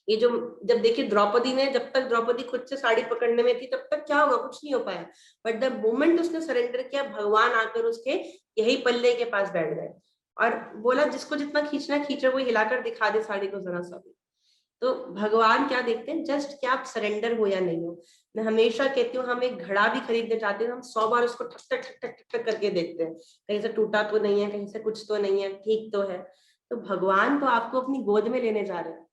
ये जो, जब देखिए द्रौपदी ने, जब तक द्रौपदी खुद से साड़ी पकड़ने में थी तब तक क्या होगा, कुछ नहीं हो पाया। बट द मोमेंट उसने सरेंडर किया, भगवान आकर उसके यही पल्ले के पास बैठ गए और बोला जिसको जितना खींचना खींचो, वो हिलाकर दिखा दे साड़ी को जरा सा भी। तो भगवान क्या देखते हैं, जस्ट क्या आप सरेंडर हो या नहीं हो। मैं हमेशा कहती हूँ, हम एक घड़ा भी खरीदने जाते हैं, हम 100 बार उसको ठक ठक ठक ठक ठक करके देखते हैं, कहीं से टूटा तो नहीं है, कहीं से कुछ तो नहीं है, ठीक तो है। तो भगवान तो आपको अपनी गोद में लेने जा रहे हैं।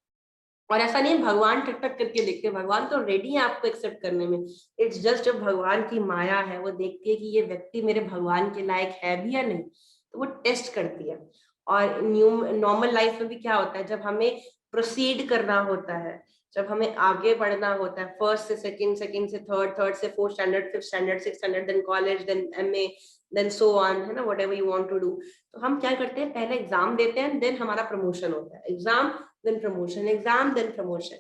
और ऐसा नहीं है भगवान ठक ठक करके देखते हैं, भगवान तो रेडी है आपको एक्सेप्ट करने में। इट्स जस्ट जब भगवान की माया है, वो देखती है कि ये व्यक्ति मेरे भगवान के लायक है भी या नहीं, तो वो टेस्ट करती है। और नॉर्मल लाइफ में भी क्या होता है, जब हमें प्रोसीड करना होता है, जब हमें आगे बढ़ना होता है, फर्स्ट से सेकंड, सेकंड से थर्ड, थर्ड से fourth standard, fifth standard, six standard, then college, then MA, then so on, है ना, whatever you want to do. तो हम क्या करते हैं, पहले एग्जाम देते हैं, देन हमारा प्रमोशन होता है। Exam then promotion, exam then promotion.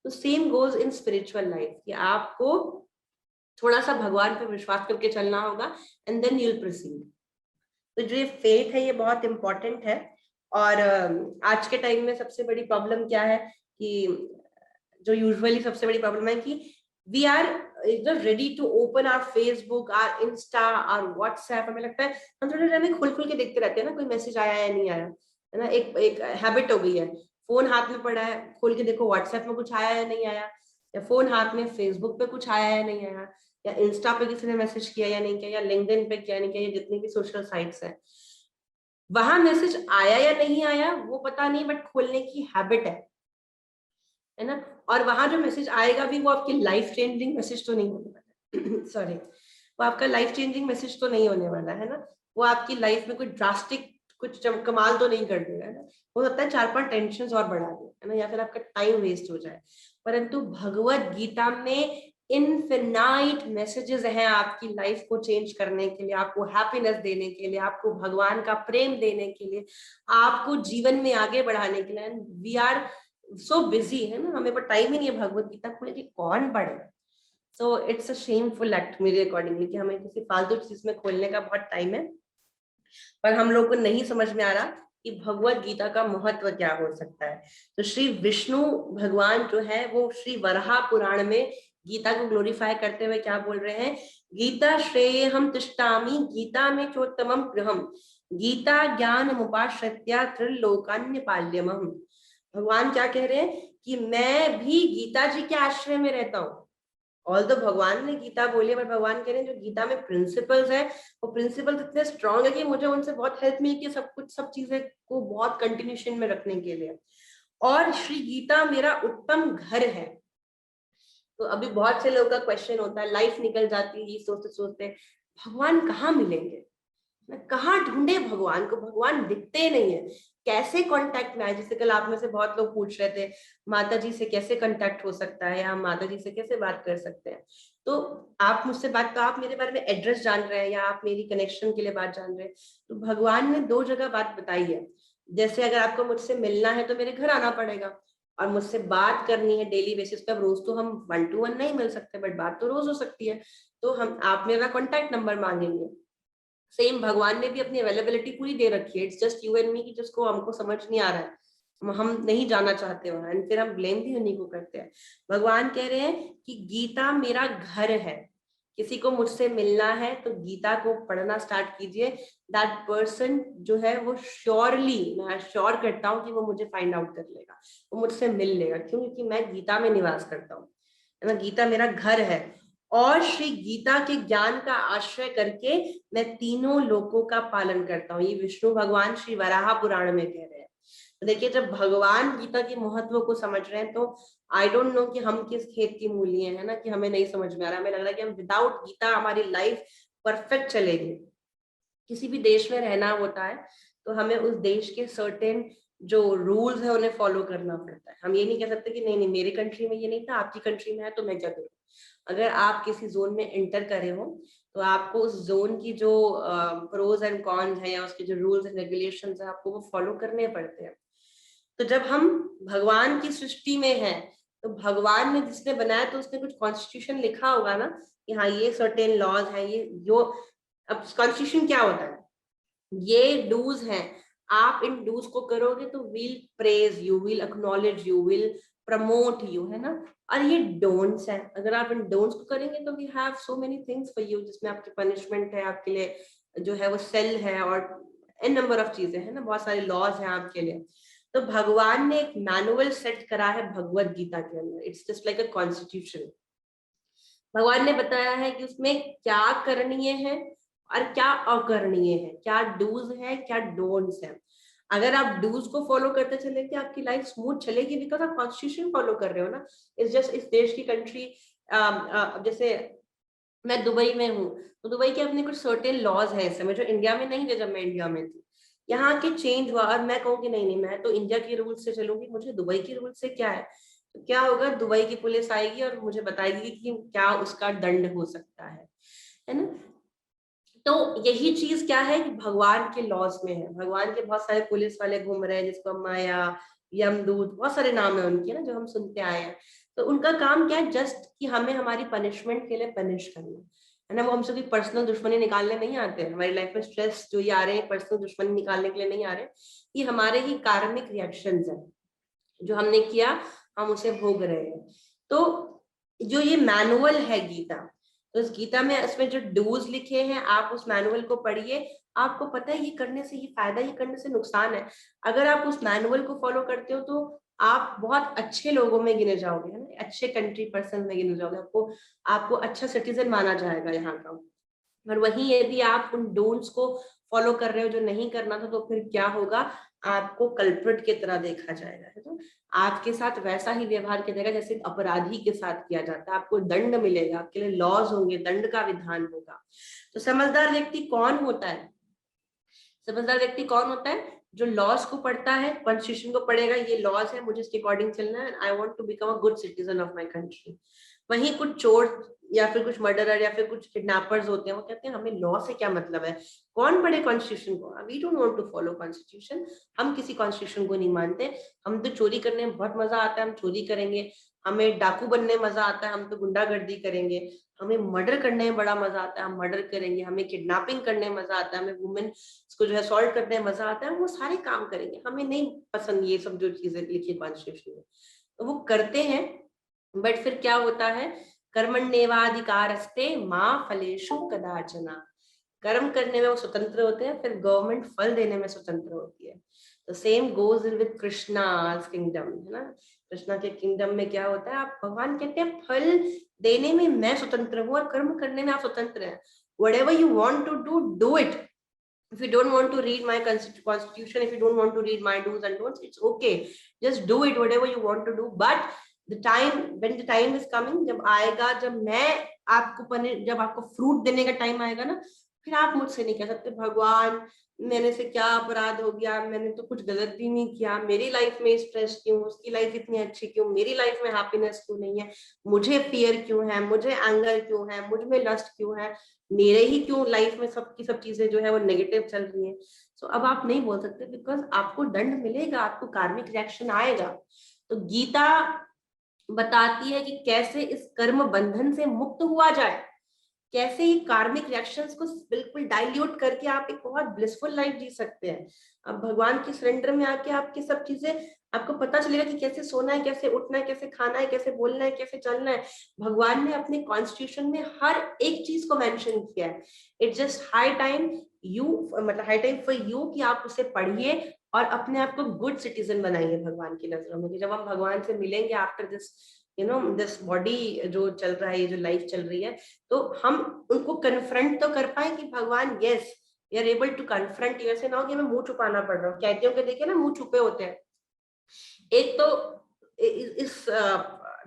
तो same goes in spiritual life, कि आपको थोड़ा सा भगवान पर विश्वास करके चलना होगा, and then you will proceed. तो जो ये फेथ है, ये बहुत इंपॉर्टेंट है। और आज के टाइम में सबसे बड़ी प्रॉब्लम क्या है कि जो यूजुअली सबसे बड़ी प्रॉब्लम है कि we are ready to open our Facebook, our Insta, our WhatsApp. हमें लगता है हम थोड़े टाइम में खुल खुल के देखते रहते हैं ना, कोई मैसेज आया या नहीं आया, है ना। एक एक हैबिट हो गई है। फोन हाथ में पड़ा है, खोल के देखो व्हाट्सएप में कुछ आया या नहीं आया, या फोन हाथ में फेसबुक पे कुछ आया या नहीं आया, या इंस्टा पे किसी ने मैसेज किया या नहीं किया, या लिंक्डइन पे किया नहीं किया, या जितनी भी सोशल साइट्स है वहां मैसेज आया या नहीं आया वो पता नहीं, बट खोलने की हैबिट है ना। और वहां जो मैसेज आएगा भी, वो आपकी लाइफ चेंजिंग मैसेज तो नहीं होने वाला सॉरी, वो आपका लाइफ चेंजिंग मैसेज तो नहीं होने वाला, है ना। वो आपकी लाइफ में कोई ड्रास्टिक कुछ कमाल तो नहीं कर देगा, है ना। हो सकता है 4-5 टेंशन और बढ़ा दे, है ना, या फिर आपका टाइम वेस्ट हो जाए। परंतु भगवत गीता में इनफिनाइट मैसेजेस हैं आपकी लाइफ को चेंज करने के लिए, आपको हैप्पीनेस देने के लिए, आपको भगवान का प्रेम देने के लिए, आपको जीवन में आगे बढ़ाने के लिए। वी आर सो बिजी, है ना, हमें पर टाइम ही नहीं है भगवत गीता खोलने की, कौन पढ़े। So it's a shameful act मेरे अकॉर्डिंगली, कि हमें किसी फालतू चीज में खोलने का बहुत टाइम है, पर हम लोग को नहीं समझ में आ रहा कि भगवत गीता का महत्व क्या हो सकता है। तो श्री विष्णु भगवान जो है, वो श्री वराह पुराण में गीता को ग्लोरीफाई करते हुए क्या बोल रहे हैं, गीता श्रेयहम तिष्ठामि गीता में चोत्तमम गृहम गीता ज्ञान मुपाश्रित्य त्रिलोकान्य पाल्यमहम। भगवान क्या कह रहे हैं कि मैं भी गीता जी के आश्रय में रहता हूँ। ऑल तो भगवान ने गीता बोली है, पर भगवान कह रहे हैं जो गीता में प्रिंसिपल्स है वो प्रिंसिपल्स इतने स्ट्रांग है कि मुझे उनसे बहुत हेल्प मिलती है सब चीजें को बहुत कंटिन्यूशन में रखने के लिए। और श्री गीता मेरा उत्तम घर है। तो अभी बहुत से लोगों का क्वेश्चन होता है, लाइफ निकल जाती है ये सोचते सोचते भगवान कहाँ मिलेंगे, कहाँ ढूंढे भगवान को, भगवान दिखते नहीं है, कैसे कांटेक्ट में आए। जैसे कल आप में से बहुत लोग पूछ रहे थे माता जी से कैसे कांटेक्ट हो सकता है या हम माता जी से कैसे बात कर सकते हैं। तो आप मुझसे बात, तो आप मेरे बारे में एड्रेस जान रहे हैं या आप मेरी कनेक्शन के लिए बात जान रहे हैं, तो भगवान ने 2 जगह बात बताई है। जैसे अगर आपको मुझसे मिलना है तो मेरे घर आना पड़ेगा, और मुझसे बात करनी है डेली बेसिस पे। अब रोज तो हम 1 to 1 नहीं मिल सकते, बट बात तो रोज हो सकती है। तो हम आप मेरा कॉन्टैक्ट नंबर मांगेंगे। सेम भगवान ने भी अपनी अवेलेबिलिटी पूरी दे रखी है। It's just you and me कि जिसको हमको समझ नहीं आ रहा है, हम नहीं जाना चाहते वहां, एंड फिर हम ब्लेम भी उन्हीं को करते हैं। भगवान कह रहे हैं कि गीता मेरा घर है, किसी को मुझसे मिलना है तो गीता को पढ़ना स्टार्ट कीजिए। दैट पर्सन जो है वो श्योरली, मैं श्योर करता हूँ कि वो मुझे फाइंड आउट कर लेगा, वो मुझसे मिल लेगा। क्यों? क्योंकि मैं गीता में निवास करता हूँ, है ना, गीता मेरा घर है। और श्री गीता के ज्ञान का आश्रय करके मैं तीनों लोकों का पालन करता हूँ। ये विष्णु भगवान श्री वराह पुराण में कह रहे हैं। तो देखिए, जब भगवान गीता के महत्व को समझ रहे हैं तो आई डोंट नो कि हम किस खेत की मूली हैं, है ना, कि हमें नहीं समझ में आ रहा। हमें लग रहा है कि हम विदाउट गीता हमारी लाइफ परफेक्ट चलेगी। किसी भी देश में रहना होता है तो हमें उस देश के सर्टेन जो रूल्स है उन्हें फॉलो करना पड़ता है। हम ये नहीं कह सकते कि नहीं नहीं मेरी कंट्री में ये नहीं था, आपकी कंट्री में है तो मैं क्या करूँ। अगर आप किसी जोन में एंटर करे हो तो आपको उस जोन की जो प्रोज एंड कॉन्स है या उसके जो रूल्स एंड रेगुलेशंस है आपको वो फॉलो करने पड़ते हैं। तो जब हम भगवान की सृष्टि में हैं तो भगवान ने जिसने बनाया तो उसने कुछ कॉन्स्टिट्यूशन लिखा होगा ना कि हाँ ये सर्टेन लॉज है, ये जो। अब कॉन्स्टिट्यूशन क्या होता है, ये डूज हैं, आप इन डूज को करोगे तो will praise you, will acknowledge you, will promote you, है ना। और ये डोंट्स हैं, अगर आप इन डोंट्स को करेंगे तो we have so many things for you, जिसमें आपकी पनिशमेंट है, आपके लिए जो है वो सेल है और एन नंबर ऑफ चीजें है ना, बहुत सारे लॉज हैं आपके लिए। तो भगवान ने एक मैनुअल सेट करा है भगवत गीता के अंदर। It's just like a constitution. भगवान ने बताया है कि उसमें क्या करणीय है और क्या अकरणीय है, क्या डूज है क्या डोंट्स है। अगर आप डूज को फॉलो करते चलेंगे आपकी लाइफ स्मूथ चलेगी, बिकॉज आप कॉन्स्टिट्यूशन फॉलो कर रहे हो ना। इस जस्ट इस देश की कंट्री, जैसे मैं दुबई में हूँ तो दुबई के अपने कुछ सर्टेन लॉज है इस समय जो इंडिया में नहीं थे जब मैं इंडिया में थी। यहाँ के चेंज हुआ और मैं कहूँ कि नहीं नहीं मैं तो इंडिया के रूल से चलूंगी, मुझे दुबई के रूल से क्या है। तो क्या होगा, दुबई की पुलिस आएगी और मुझे बताएगी कि क्या उसका दंड हो सकता है ना। तो यही चीज क्या है कि भगवान के लॉज में है। भगवान के बहुत सारे पुलिस वाले घूम रहे हैं जिसको माया, यमदूत, बहुत सारे नाम है उनके ना जो हम सुनते आए हैं। तो उनका काम क्या है, जस्ट कि हमें हमारी पनिशमेंट के लिए पनिश करना, है ना। वो हमसे कोई पर्सनल दुश्मनी निकालने नहीं आते हैं। हमारी लाइफ में स्ट्रेस जो ये आ रहे हैं पर्सनल दुश्मनी निकालने के लिए नहीं आ रहे, ये हमारे ही कार्मिक रिएक्शंस है, जो हमने किया हम उसे भोग रहे हैं। तो जो ये मैनुअल है गीता, तो इस गीता में इसमें जो डूज लिखे हैं आप उस मैनुअल को पढ़िए। आपको पता है ये करने से ये फायदा, ये करने से नुकसान है। अगर आप उस मैनुअल को फॉलो करते हो तो आप बहुत अच्छे लोगों में गिने जाओगे, है ना, अच्छे कंट्री पर्सन में गिने जाओगे। आपको आपको अच्छा सिटीजन माना जाएगा यहाँ का। और वहीं यदि आप उन डोंट्स को फॉलो कर रहे हो जो नहीं करना था, तो फिर क्या होगा, आपको कल्प्रिट की तरह देखा जाएगा, है तो आपके साथ वैसा ही व्यवहार किया जाएगा जैसे अपराधी के साथ किया जाता है। आपको दंड मिलेगा, आपके लिए लॉज होंगे, दंड का विधान होगा। तो समझदार व्यक्ति कौन होता है, समझदार व्यक्ति कौन होता है, जो लॉज को पढ़ता है, कॉन्स्टिट्यूशन को पढ़ेगा, ये लॉज है मुझे इसके अकॉर्डिंग चलना है, I want to become a good citizen of my country. वहीं कुछ चोर या फिर कुछ मर्डरर या फिर कुछ किडनैपर्स होते हैं, वो कहते हैं हमें लॉ से क्या मतलब है, कौन पढ़े कॉन्स्टिट्यूशन को, we don't want to follow constitution. हम किसी कॉन्स्टिट्यूशन को नहीं मानते। हम तो चोरी करने में बहुत मजा आता है, हम चोरी करेंगे। हमें डाकू बनने में मजा आता है, हम तो गुंडागर्दी करेंगे। हमें मर्डर करने में बड़ा मजा आता है, हम मर्डर करेंगे। हमें किडनैपिंग करने में मजा आता है, हमें वुमेन को जो है सॉल्व करने में मजा आता है, वो सारे काम करेंगे। हमें नहीं पसंद ये सब जो चीजें लिखी कॉन्स्टिट्यूशन में, तो वो करते हैं। बट फिर क्या होता है, कर्मण्येवाधिकारस्ते मा फलेषु कदाचन। कर्म करने में वो स्वतंत्र होते हैं, फिर गवर्नमेंट फल देने में स्वतंत्र होती है। तो सेम गोज विद कृष्णा's किंगडम, है ना। कृष्णा के किंगडम में क्या होता है, आप भगवान कहते हैं फल देने में मैं स्वतंत्र हूँ और कर्म करने में आप स्वतंत्र हैं। Whatever you want to do it. If you don't want to read my constitution, if you don't want to read my do's and don'ts, it's okay. Just do it, whatever you want to do. But when the time is coming, जब आएगा, जब आपको fruit देने का time आएगा ना, फिर आप मुझसे नहीं कह सकते भगवान मैंने से क्या अपराध हो गया, मैंने तो कुछ गलत भी नहीं किया, मेरी लाइफ में स्ट्रेस क्यों, उसकी लाइफ इतनी अच्छी क्यों, मेरी लाइफ में हैप्पीनेस क्यों नहीं है, मुझे फियर क्यों है, मुझे एंगर क्यों है, मुझ में लस्ट क्यों है, मेरे ही क्यों लाइफ में सब चीजें जो है वो नेगेटिव चल रही है। सो अब आप नहीं बोल सकते, बिकॉज आपको दंड मिलेगा, आपको कार्मिक रिएक्शन आएगा। तो गीता बताती है कि कैसे इस कर्म बंधन से मुक्त हुआ जाए, कैसे ये कार्मिक रिएक्शंस को बिल्कुल डाइल्यूट करके आप एक बहुत ब्लिसफुल लाइफ जी सकते हैं। अब भगवान की सरेंडर में आके आपकी सब चीजें आपको पता चलेगा कि कैसे सोना है, कैसे उठना है, कैसे खाना है, कैसे बोलना है, कैसे चलना है। भगवान ने अपने कॉन्स्टिट्यूशन में हर एक चीज को मेंशन किया है। It's just high time for you कि आप उसे पढ़िए और अपने आप को गुड सिटीजन बनाइए भगवान की नजरों में। जब हम भगवान से मिलेंगे आफ्टर दिस दिस बॉडी जो चल रहा है, ये जो लाइफ चल रही है, तो हम उनको कन्फ्रंट तो कर पाए कि भगवान yes we are able to confront you. ऐसे ना हो कि हमें मुंह छुपाना पड़ रहा हो। कहते हो कि देखिए ना, मुंह छुपे होते हैं। एक तो इस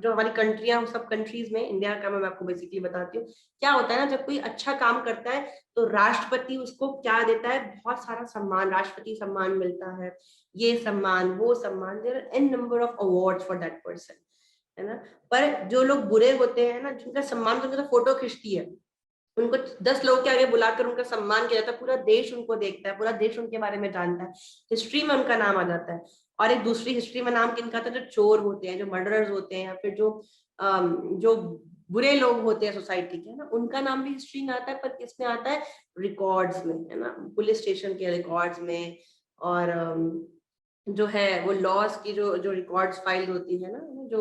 जो हमारी कंट्रियां, सब कंट्रीज में, इंडिया का मैं आपको बेसिकली बताती हूँ क्या होता है ना, जब कोई अच्छा काम करता है तो राष्ट्रपति उसको क्या देता है, बहुत सारा सम्मान, राष्ट्रपति सम्मान मिलता है, ये सम्मान वो सम्मान, there are an number of awards for that person, है ना। पर जो लोग बुरे होते हैं ना, जिनका सम्मान, तो फोटो खींचती है, उनको 10 लोगों के आगे बुलाकर उनका सम्मान किया जाता है, पूरा देश उनको देखता है, पूरा देश उनके बारे में जानता है, हिस्ट्री में उनका नाम आ जाता है। और एक दूसरी हिस्ट्री में नाम किनका था, जो चोर होते हैं, जो मर्डरर्स होते हैं, या फिर जो बुरे लोग होते हैं सोसाइटी के, है ना, उनका नाम भी हिस्ट्री में आता है। पर किसमें आता है, रिकॉर्ड्स में, है ना, पुलिस स्टेशन के रिकॉर्ड्स में, और जो है वो लॉज की जो रिकॉर्ड्स फाइल होती है ना, जो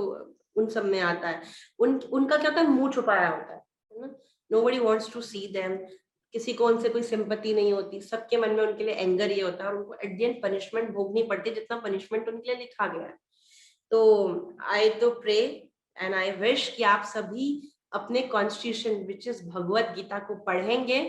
उन सब में आता है। उनका क्या होता है, मुंह छुपाया होता है ना। Nobody wants to see them. किसी को उनसे कोई सिंपैथी नहीं होती, सबके मन में उनके लिए एंगर ये होता है, और उनको एट द एंड पनिशमेंट भोगनी पड़ती है, जितना पनिशमेंट उनके लिए लिखा गया है। तो आई तो प्रे एंड आई विश कि आप सभी अपने constitution which is Bhagavad Gita को पढ़ेंगे,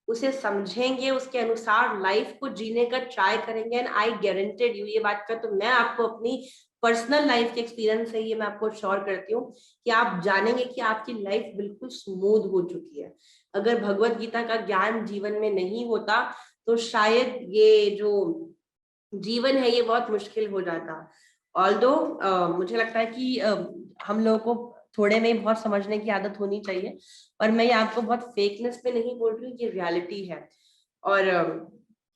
उसे समझेंगे, उसके अनुसार लाइफ को जीने का ट्राई करेंगे। एंड आई गारंटेड यू, ये बात का तो मैं आपको अपनी पर्सनल लाइफ के एक्सपीरियंस से ये मैं आपको श्योर करती हूँ कि आप जानेंगे कि आपकी लाइफ बिल्कुल स्मूथ हो चुकी है। अगर भगवत गीता का ज्ञान जीवन में नहीं होता तो शायद ये जो जीवन है ये बहुत मुश्किल हो जाता। ऑल्दो मुझे लगता है कि हम लोगों को थोड़े में बहुत समझने की आदत होनी चाहिए, और मैं ये आपको बहुत फेकनेस पे नहीं बोल रही हूँ, ये रियलिटी है। और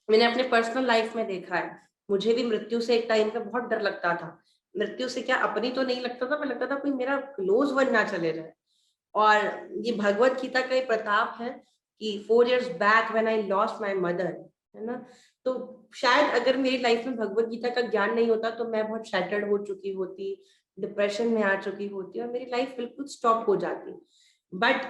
मैंने अपने पर्सनल लाइफ में देखा है, मुझे भी मृत्यु से एक टाइम पे बहुत डर लगता था। मृत्यु से क्या, अपनी तो नहीं लगता था, पर लगता था कोई मेरा क्लोज वन ना चले जाए। और ये भगवत गीता का ही प्रताप है कि 4 years back when I lost my mother, है ना, तो शायद अगर मेरी लाइफ में भगवत गीता का ज्ञान नहीं होता तो मैं बहुत शैटर्ड हो चुकी होती, डिप्रेशन में आ चुकी होती, और मेरी लाइफ बिल्कुल स्टॉप हो जाती। बट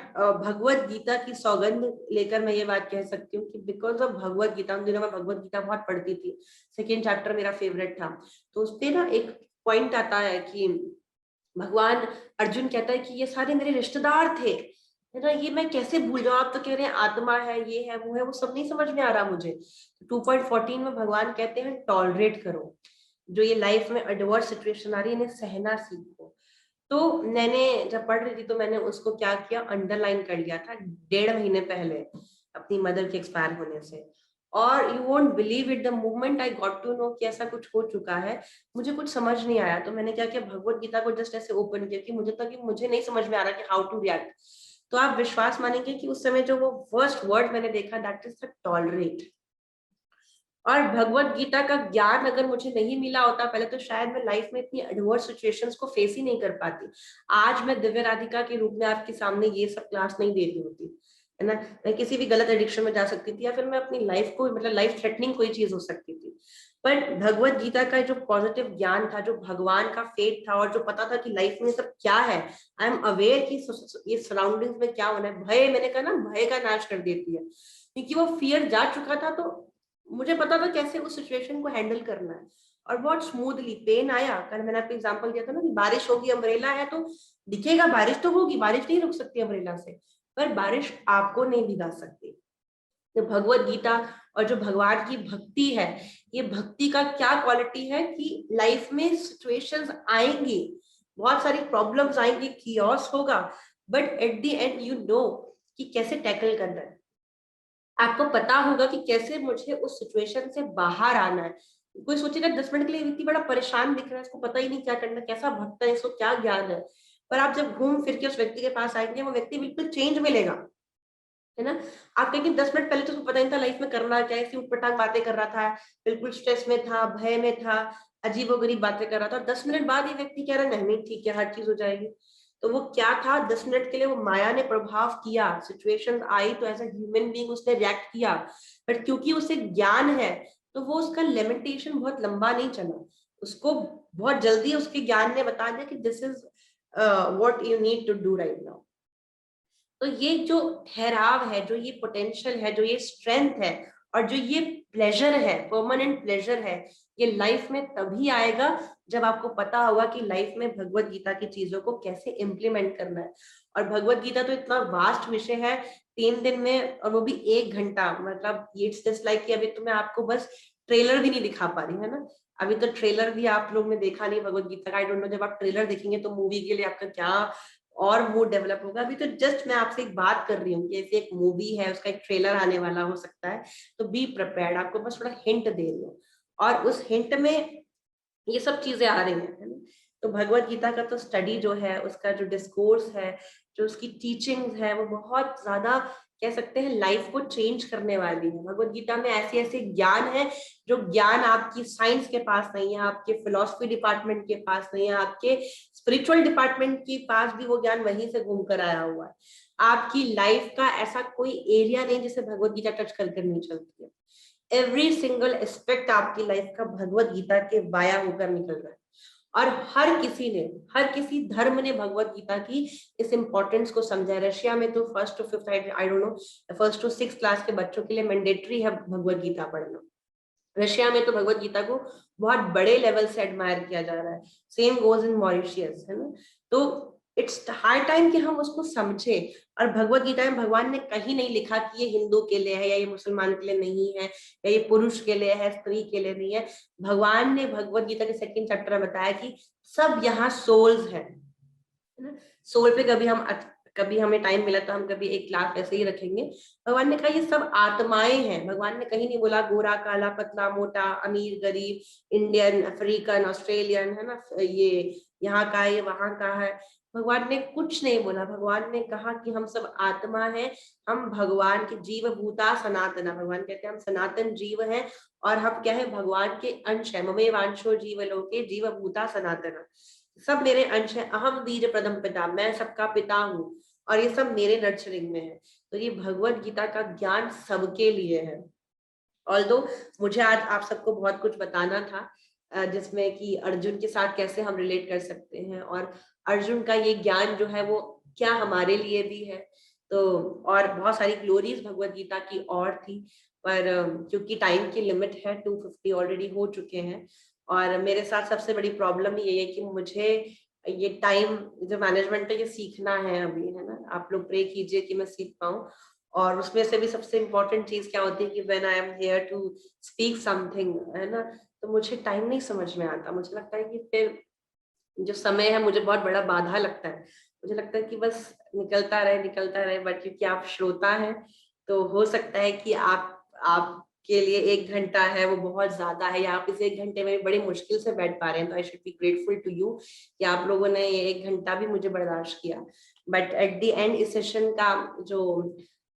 भगवत गीता की सौगंध लेकर मैं ये बात कह सकती हूँ कि बिकॉज ऑफ भगवत गीता, उन दिनों में भगवत गीता बहुत पढ़ती थी, 2nd चैप्टर मेरा फेवरेट था, तो उस पे ना एक पॉइंट आता है कि भगवान अर्जुन कहता है कि ये सारे मेरे रिश्तेदार थे, है ना, ये मैं कैसे भूल जाऊं, आप तो कह रहे हैं आत्मा है, ये है वो है, वो सब नहीं समझ में आ रहा मुझे। 2.14 में भगवान कहते हैं टॉलरेट करो, जो ये लाइफ में एडवर्स सिचुएशन आ रही है इन्हें सहना सीखो। तो मैंने जब पढ़ रही थी तो मैंने उसको क्या किया, अंडरलाइन कर लिया था 1.5 महीने पहले अपनी मदर के एक्सपायर होने से। और you won't believe it, the moment I got to know कि ऐसा कुछ हो चुका है, मुझे कुछ समझ नहीं आया। तो मैंने क्या किया, भगवत गीता को जस्ट ऐसे ओपन किया कि मुझे नहीं समझ में आ रहा कि हाउ टू रिएक्ट। तो आप विश्वास मानेंगे कि उस समय जो वो फर्स्ट वर्ड मैंने देखा, दैट इज द टॉलरेट। और भगवत गीता का ज्ञान अगर मुझे नहीं मिला होता पहले, तो शायद मैं लाइफ में इतनी एडवर्स सिचुएशंस को फेस ही नहीं कर पाती। आज मैं दिव्य राधिका के रूप में आपके सामने ये सब क्लास नहीं दे रही होती, है ना, मैं किसी भी गलत एडिक्शन में जा सकती थी, या फिर मैं अपनी लाइफ को, मतलब लाइफ थ्रेटनिंग कोई चीज हो सकती थी। पर भगवत गीता का जो पॉजिटिव ज्ञान था, जो भगवान का फेट था, और जो पता था कि लाइफ में सब क्या है, आई एम अवेयर कि ये सराउंडिंग्स में क्या होना है। भय, मैंने कहा ना, भय का नाश कर देती है, क्योंकि वो फियर जा चुका था, तो मुझे पता था कैसे उस सिचुएशन को हैंडल करना है, और बहुत स्मूथली। पेन आया, कल मैंने आपको एग्जांपल दिया था ना कि बारिश होगी, अम्ब्रेला है तो दिखेगा, बारिश तो होगी, बारिश नहीं रुक सकती अम्ब्रेला से, पर बारिश आपको नहीं भिगा सकती। तो भगवत गीता और जो भगवान की भक्ति है, ये भक्ति का क्या क्वालिटी है कि लाइफ में सिचुएशंस आएंगी, बहुत सारी प्रॉब्लम्स आएंगी, कियोस होगा, but at the end you know कि कैसे टैकल करना है। आपको पता होगा कि कैसे मुझे उस सिचुएशन से बाहर आना है। कोई सोचेगा 10 मिनट के लिए व्यक्ति बड़ा परेशान दिख रहा है, इसको पता ही नहीं क्या करना, कैसा भक्त है, इसको क्या ज्ञान है, पर आप जब घूम फिर के उस व्यक्ति के पास आएंगे, वो व्यक्ति बिल्कुल चेंज मिलेगा, है ना। आप कहेंगे 10 मिनट पहले तो उसको पता नहीं था लाइफ में करना क्या है, उठपटांग बातें कर रहा था, बिल्कुल स्ट्रेस में था, भय में था, अजीबोगरीब बातें कर रहा था, 10 मिनट बाद ये व्यक्ति कह रहा है नहीं ठीक है, हर चीज हो जाएगी। तो वो क्या था, 10 मिनट के लिए वो माया ने प्रभाव किया, सिचुएशन आई तो एज अ ह्यूमन बीइंग उसने रिएक्ट किया, बट क्योंकि उसे ज्ञान है तो वो उसका लिमिटेशन बहुत लंबा नहीं चला, उसको बहुत जल्दी उसके ज्ञान ने बता दिया कि this is what you need to do right now. तो ये जो ठहराव है, जो ये पोटेंशियल है, जो ये स्ट्रेंथ है, और जो ये प्लेजर है, परमानेंट प्लेजर है, ये लाइफ में तभी आएगा जब आपको पता होगा कि लाइफ में भगवत गीता की चीजों को कैसे इम्प्लीमेंट करना है। और भगवत गीता तो इतना वास्ट विषय है, 3 दिन में, और वो भी 1 घंटा, मतलब इट्स जस्ट लाइक कि अभी तो मैं आपको बस ट्रेलर भी नहीं दिखा पा रही, है ना। अभी तो ट्रेलर भी आप लोग ने देखा नहीं भगवत गीता का, आई डोंट नो जब आप ट्रेलर देखेंगे तो मूवी के लिए आपका क्या और मूड डेवलप होगा। अभी तो जस्ट मैं आपसे एक बात कर रही हूँ कि ऐसी एक मूवी है, उसका एक ट्रेलर आने वाला हो सकता है, तो बी प्रिपेयर्ड, आपको बस थोड़ा हिंट दे रही हूँ, और उस हिंट में ये सब चीजें आ रही हैं, है ना। तो भगवत गीता का तो स्टडी जो है, उसका जो डिस्कोर्स है, जो उसकी टीचिंग्स है, वो बहुत ज्यादा कह सकते हैं लाइफ को चेंज करने वाली है। भगवत गीता में ऐसे ऐसे ज्ञान है जो ज्ञान आपकी साइंस के पास नहीं है, आपके फिलोसफी डिपार्टमेंट के पास नहीं है, आपके स्पिरिचुअल डिपार्टमेंट के पास भी वो ज्ञान वहीं से घूम कर आया हुआ है। आपकी लाइफ का ऐसा कोई एरिया नहीं जिसे भगवत गीता टच कर कर नहीं चलती है। एवरी सिंगल एस्पेक्ट आपकी लाइफ का भगवत गीता के वाया होकर निकल रहा है, और हर किसी ने, हर किसी धर्म ने भगवत गीता की इस इंपॉर्टेंस को समझा है। रशिया में तो 1st to 5th, I don't know, 1st to 6th class के बच्चों के लिए मैंडेटरी है भगवत गीता पढ़ना। रशिया में तो भगवत गीता को बहुत बड़े लेवल से एडमायर किया जा रहा है। सेम गोज इन मॉरिशियस, है ना। तो इट्स हाई टाइम कि हम उसको समझे। और भगवत गीता में भगवान ने कहीं नहीं लिखा कि ये हिंदू के लिए है, या ये मुसलमान के लिए नहीं है, या ये पुरुष के लिए है, स्त्री के लिए नहीं है। भगवान ने भगवत गीता के 2nd चैप्टर में बताया कि सब यहाँ सोल्स हैं, है ना। सोल पे कभी हमें टाइम मिला तो हम कभी एक क्लास ऐसे ही रखेंगे। भगवान ने कहा ये सब आत्माएं हैं। भगवान ने कहीं नहीं बोला गोरा काला पतला मोटा अमीर गरीब इंडियन अफ्रीकन ऑस्ट्रेलियन, है ना, ये यहाँ का है ये वहां का है। भगवान ने कुछ नहीं बोला। भगवान ने कहा कि हम सब आत्मा हैं, हम भगवान के जीव भूता सनातना, भगवान कहते हैं हम सनातन जीव हैं, और हम क्या है, भगवान के अंश है। ममे वांशो जीव लोके जीव भूता सनातना, सब मेरे अंश है। अहम बीज प्रथम पिता, मैं सबका पिता हूँ, और ये सब मेरे नर्चरिंग में है। तो ये भगवत गीता का ज्ञान सबके लिए है। ऑल्दो मुझे आज आप सबको बहुत कुछ बताना था, जिसमें कि अर्जुन के साथ कैसे हम रिलेट कर सकते हैं, और अर्जुन का ये ज्ञान जो है वो क्या हमारे लिए भी है। तो और बहुत सारी ग्लोरीज भगवत गीता की और थी, पर क्योंकि टाइम की लिमिट है, 250 ऑलरेडी हो चुके हैं, और मेरे साथ सबसे बड़ी प्रॉब्लम ये है कि मुझे ये टाइम जो मैनेजमेंट है ये सीखना है अभी, है ना। आप लोग प्रे कीजिए कि मैं सीख पाऊँ। और उसमें से भी सबसे इम्पोर्टेंट चीज क्या होती है कि when I am here to speak something, है ना, तो मुझे टाइम नहीं समझ में आता। मुझे लगता है कि फिर जो समय है मुझे बहुत बड़ा बाधा लगता है। मुझे लगता है कि बस निकलता रहे, बट क्योंकि आप श्रोता हैं तो हो सकता है कि आपके लिए 1 घंटा है वो बहुत ज्यादा है, या आप इस 1 घंटे में बड़ी मुश्किल से बैठ पा रहे हैं, तो I should be grateful to you कि आप लोगों ने ये 1 घंटा भी मुझे बर्दाश्त किया। बट एट द एंड इस सेशन का जो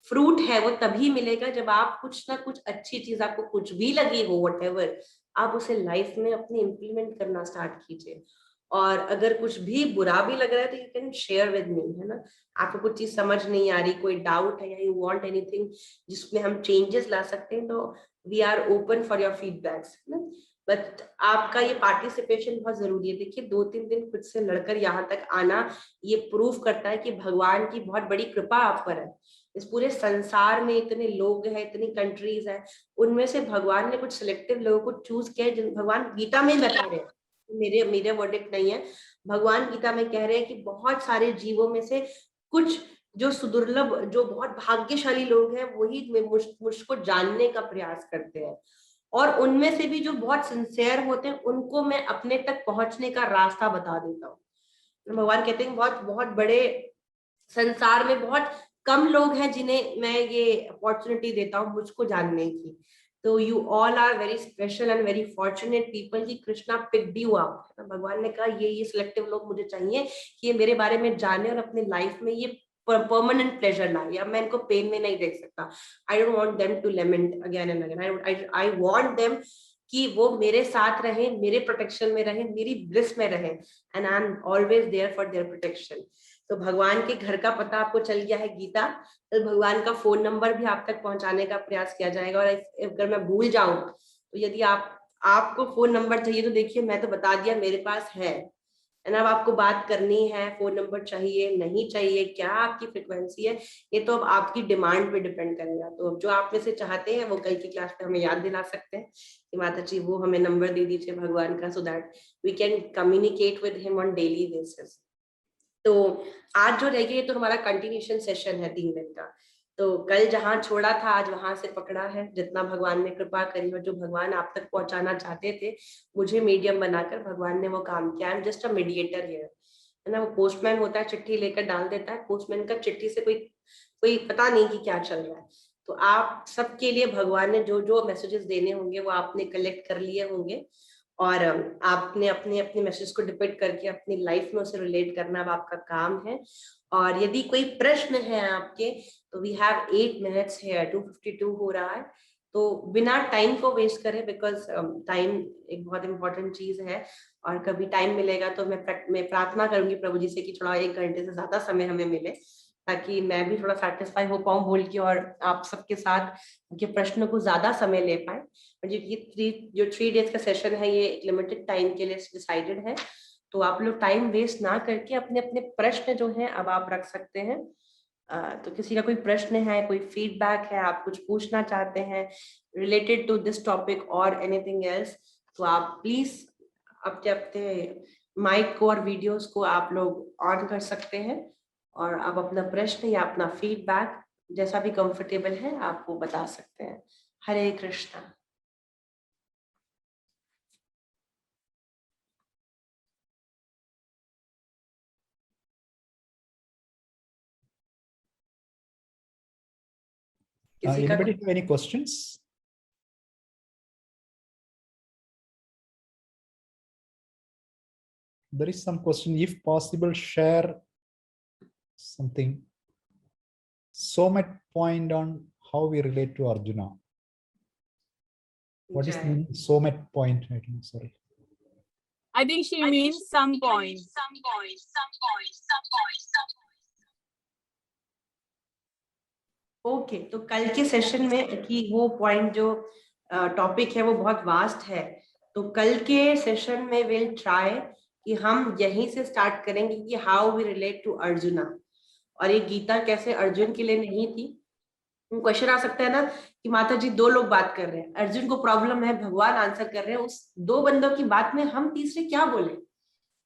फ्रूट है वो तभी मिलेगा जब आप कुछ ना कुछ अच्छी चीज, आपको कुछ भी लगी हो व्हाटएवर, आप उसे लाइफ में अपने इम्प्लीमेंट करना स्टार्ट कीजिए। और अगर कुछ भी बुरा भी लग रहा है तो you can share with me, है ना। आपको कुछ चीज समझ नहीं आ रही, कोई डाउट है, या यू वांट एनीथिंग जिसमें हम चेंजेस ला सकते हैं, तो we are open for your feedbacks, है ना। बट आपका ये पार्टिसिपेशन बहुत जरूरी है। देखिए 2-3 दिन खुद से लड़कर यहाँ तक आना, ये प्रूव करता है कि भगवान की बहुत बड़ी कृपा आप पर है। इस पूरे संसार में इतने लोग हैं, इतनी कंट्रीज हैं, उनमें से भगवान ने कुछ सिलेक्टिव लोगों को चूज किया है, जिन भगवान गीता में ही बता रहे हैं, मेरे मेरे वर्डिक्ट नहीं है, भगवान गीता में कह रहे हैं कि बहुत सारे जीवों में से कुछ जो सुदुर्लभ, जो बहुत भाग्यशाली लोग हैं, वही मुझको जानने का प्रयास करते हैं, और उनमें से भी जो बहुत सिंसियर होते हैं उनको मैं अपने तक पहुंचने का रास्ता बता देता हूँ। भगवान कहते हैं बहुत बहुत बड़े संसार में बहुत कम लोग हैं जिन्हें मैं ये अपॉर्चुनिटी देता हूँ मुझको जानने की। तो you all are very special and very fortunate people कि कृष्णा पिक्ड यू अप। भगवान ने कहा ये सिलेक्टिव लोग मुझे चाहिए कि ये मेरे बारे में जाने और अपने लाइफ में ये परमानेंट प्लेजर लाए, या मैं इनको पेन में नहीं देख सकता। I don't want them to lament again and again, I want them कि वो मेरे साथ रहे, मेरे प्रोटेक्शन में रहे, मेरी ब्लिस में रहे, and I am always there for their protection. तो भगवान के घर का पता आपको चल गया है गीता, तो भगवान का फोन नंबर भी आप तक पहुंचाने का प्रयास किया जाएगा। और अगर मैं भूल जाऊं तो यदि आपको फोन नंबर चाहिए तो देखिए मैं तो बता दिया मेरे पास है, एंड अब आपको बात करनी है, फोन नंबर चाहिए नहीं चाहिए, क्या आपकी फ्रिक्वेंसी है, ये तो अब आपकी डिमांड पे डिपेंड करेगा। तो जो आप में से चाहते हैं वो कल की क्लास में हमें याद दिला सकते हैं कि माता जी वो हमें नंबर दे दीजिए भगवान का, so that we can communicate with him on daily basis. तो आज जो रहेगी ये तो हमारा कंटिन्यूशन सेशन है 3 दिन का। तो कल जहां छोड़ा था आज वहां से पकड़ा है, जितना भगवान ने कृपा करी और जो भगवान आप तक पहुंचाना चाहते थे मुझे मीडियम बनाकर भगवान ने वो काम किया। I am just a mediator here, है ना। वो पोस्टमैन होता है, चिट्ठी लेकर डाल देता है, पोस्टमैन का चिट्ठी से कोई कोई पता नहीं कि क्या चल रहा है। तो आप सबके लिए भगवान ने जो जो मैसेजेस देने होंगे वो आपने कलेक्ट कर लिए होंगे, और आपने अपने अपने मैसेज को डिपेंड करके अपनी लाइफ में उसे रिलेट करना अब आपका काम है। और यदि कोई प्रश्न है आपके तो वी हैव 8 मिनट्स है, 2:52 हो रहा है, तो बिना टाइम को वेस्ट करें, बिकॉज टाइम एक बहुत इंपॉर्टेंट चीज है। और कभी टाइम मिलेगा तो मैं प्रार्थना करूंगी प्रभु जी से कि थोड़ा 1 घंटे से ज्यादा समय हमें मिले, ताकि मैं भी थोड़ा सेटिस्फाई हो पाऊं बोल के, और आप सबके साथ के प्रश्न को ज्यादा समय ले पाए। और जो 3 डेज का सेशन है ये एक लिमिटेड टाइम के लिए डिसाइडेड है, तो आप लोग टाइम वेस्ट ना करके अपने अपने प्रश्न जो हैं अब आप रख सकते हैं। तो किसी का कोई प्रश्न है, कोई फीडबैक है, आप कुछ पूछना चाहते हैं रिलेटेड टू दिस टॉपिक और एनीथिंग एल्स, तो आप प्लीज अपने अपने माइक को और वीडियोस को आप लोग ऑन कर सकते हैं, और आप अपना प्रश्न या अपना फीडबैक जैसा भी कंफर्टेबल है आप वो बता सकते हैं। हरे कृष्णा। किसी का Anybody have any questions? There is some question. If possible, share something. Soulmate point on how we relate to Arjuna. What is the meaning? Soulmate point? I don't know, sorry. I think she means some point. Okay, तो कल के session में कि वो point जो topic है वो बहुत वास्ट है, तो कल के सेशन में विल ट्राई कि हम यहीं से स्टार्ट करेंगे कि how we relate to Arjuna, और ये गीता कैसे अर्जुन के लिए नहीं थी। क्वेश्चन आ सकता है ना कि माता जी 2 लोग बात कर रहे हैं, अर्जुन को प्रॉब्लम है, भगवान आंसर कर रहे हैं, उस 2 बंदों की बात में हम तीसरे क्या बोले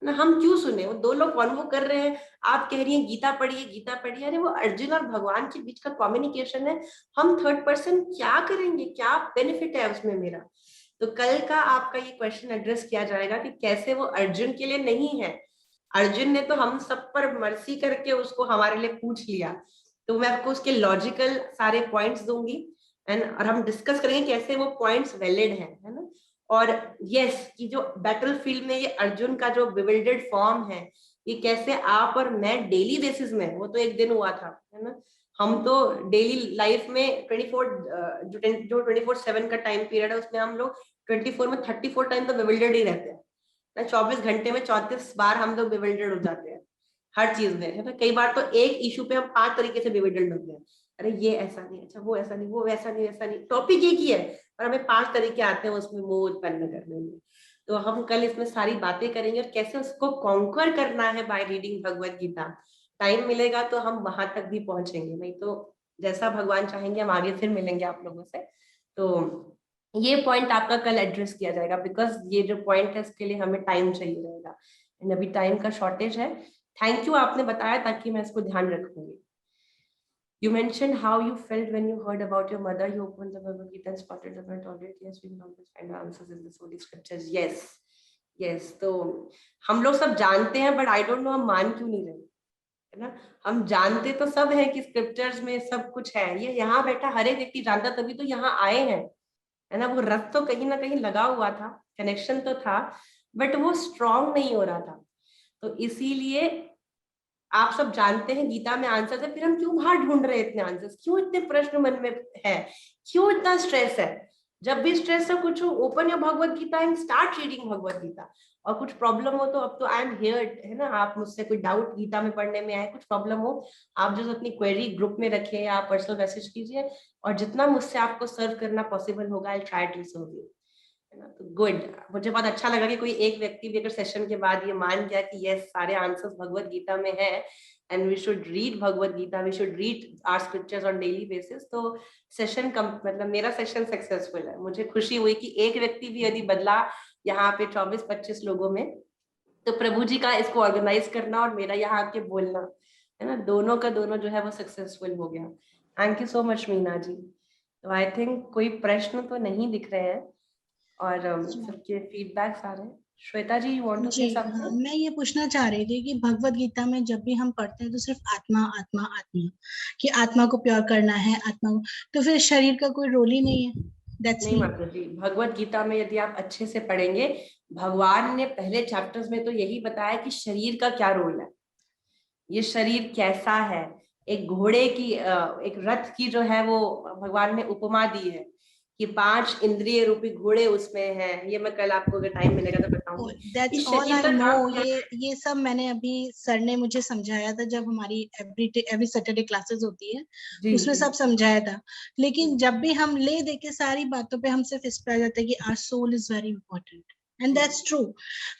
ना, हम क्यों सुने, वो 2 लोग कॉन्वो कर रहे हैं, आप कह रही हैं गीता पढ़िए गीता पढ़िए, अरे वो अर्जुन और भगवान के बीच का कम्युनिकेशन है, हम थर्ड पर्सन क्या करेंगे, क्या बेनिफिट है उसमें मेरा। तो कल का आपका ये क्वेश्चन एड्रेस किया जाएगा कि कैसे वो अर्जुन के लिए नहीं है, अर्जुन ने तो हम सब पर मर्सी करके उसको हमारे लिए पूछ लिया, तो मैं आपको उसके लॉजिकल सारे पॉइंट्स दूंगी और हम डिस्कस करेंगे कैसे वो पॉइंट्स वैलिड है ना। और यस कि जो बैटलफील्ड में ये अर्जुन का जो बिविल्डेड फॉर्म है, ये कैसे आप और मैं डेली बेसिस में, वो तो एक दिन हुआ था है ना, हम तो डेली लाइफ में 24 जो 24/7 का टाइम पीरियड है उसमें हम लोग 24 में 34 टाइम तो बिविल्डेड ही रहते हैं ना, 24 घंटे में 34 बार हम लोग बिविल्डेड हो जाते हैं हर चीज में, है ना। कई बार तो एक इशू पे हम 5 तरीके से बिविल्डेड होते हैं, अरे ये ऐसा नहीं, अच्छा वो ऐसा नहीं, वो वैसा नहीं, ऐसा नहीं, टॉपिक एक ही है और हमें 5 तरीके आते हैं उसमें मोह उत्पन्न करने में। तो हम कल इसमें सारी बातें करेंगे और कैसे उसको कॉन्कर करना है by reading Bhagavad Gita. Time मिलेगा तो हम वहां तक भी पहुंचेंगे, नहीं तो जैसा भगवान चाहेंगे हम आगे फिर मिलेंगे आप लोगों से। तो ये पॉइंट आपका कल एड्रेस किया जाएगा, बिकॉज ये जो पॉइंट है इसके लिए हमें टाइम चाहिए रहेगा एंड अभी टाइम का शॉर्टेज है। थैंक यू, आपने बताया ताकि मैं इसको ध्यान रखूंगी। You mentioned how you felt when you heard about your mother. You opened the Bhagavad Gita and spotted the word toilet. Yes, we can always find answers in the holy scriptures. Yes, yes. तो हम लोग सब जानते हैं, but I don't know हम मान क्यों नहीं रहे, है ना। हम जानते तो सब है कि स्क्रिप्चर्स में सब कुछ है, ये यहाँ बैठा हर एक व्यक्ति जानता, तभी तो यहाँ आए हैं, है ना। वो रथ तो कहीं ना कहीं लगा हुआ था, कनेक्शन तो था, बट वो स्ट्रॉन्ग नहीं हो रहा था। तो इसीलिए आप सब जानते हैं गीता में आंसर है, फिर हम क्यों बाहर ढूंढ रहे हैं इतने आंसर्स, क्यों इतने प्रश्न मन में है, क्यों इतना स्ट्रेस है। जब भी स्ट्रेस हो कुछ, open your Bhagavad Gita and start reading Bhagavad Gita. और कुछ प्रॉब्लम हो तो अब तो आई एम हियर, है ना। आप मुझसे कोई डाउट गीता में पढ़ने में आए, कुछ प्रॉब्लम हो, आप जो अपनी क्वेरी ग्रुप में रखें या पर्सनल मैसेज कीजिए, और जितना मुझसे आपको सर्व करना पॉसिबल होगा, I try to serve you, है ना। तो गुड, मुझे बहुत अच्छा लगा कि कोई एक व्यक्ति भी अगर सेशन के बाद ये मान गया कि यस सारे आंसर्स भगवत गीता में है and we should read Bhagavad Gita, we should read our scriptures on daily basis. तो सेशन मतलब मेरा सेशन सक्सेसफुल है। मुझे खुशी हुई कि एक व्यक्ति भी यदि बदला यहाँ पे 24-25 लोगों में, तो प्रभु जी का इसको ऑर्गेनाइज करना और मेरा यहाँ आके बोलना, है ना, दोनों का दोनों जो है वो सक्सेसफुल हो गया। Thank you so much Meena ji. तो आई थिंक कोई प्रश्न तो नहीं दिख रहे हैं और सबके फीडबैक्स आ रहे हैं। श्वेता जी, यू वांट टू से जी हाँ, समथिंग? मैं ये पूछना चाह रही थी कि भगवत गीता में जब भी हम पढ़ते हैं तो सिर्फ आत्मा आत्मा आत्मा, कि आत्मा को प्योर करना है, आत्मा को, तो फिर शरीर का कोई रोल ही नहीं है। नहीं माता जी, भगवत गीता में यदि आप अच्छे से पढ़ेंगे, भगवान ने पहले चैप्टर्स में तो यही बताया कि शरीर का क्या रोल है, ये शरीर कैसा है। एक घोड़े की एक रथ की जो है वो भगवान ने उपमा दी है कि 5 इंद्रिय रूपी घोड़े उसमें हैं। ये मैं कल आपको अगर टाइम मिलेगा तो बताऊंगी। That's all I know. ये सब मैंने अभी सर ने मुझे समझाया था जब हमारी एवरी सैटरडे क्लासेस होती है, उसमें सब समझाया था। लेकिन जब भी हम ले दे के सारी बातों पे हम सिर्फ इस पे आ जाते हैं कि our soul is very important, and that's true.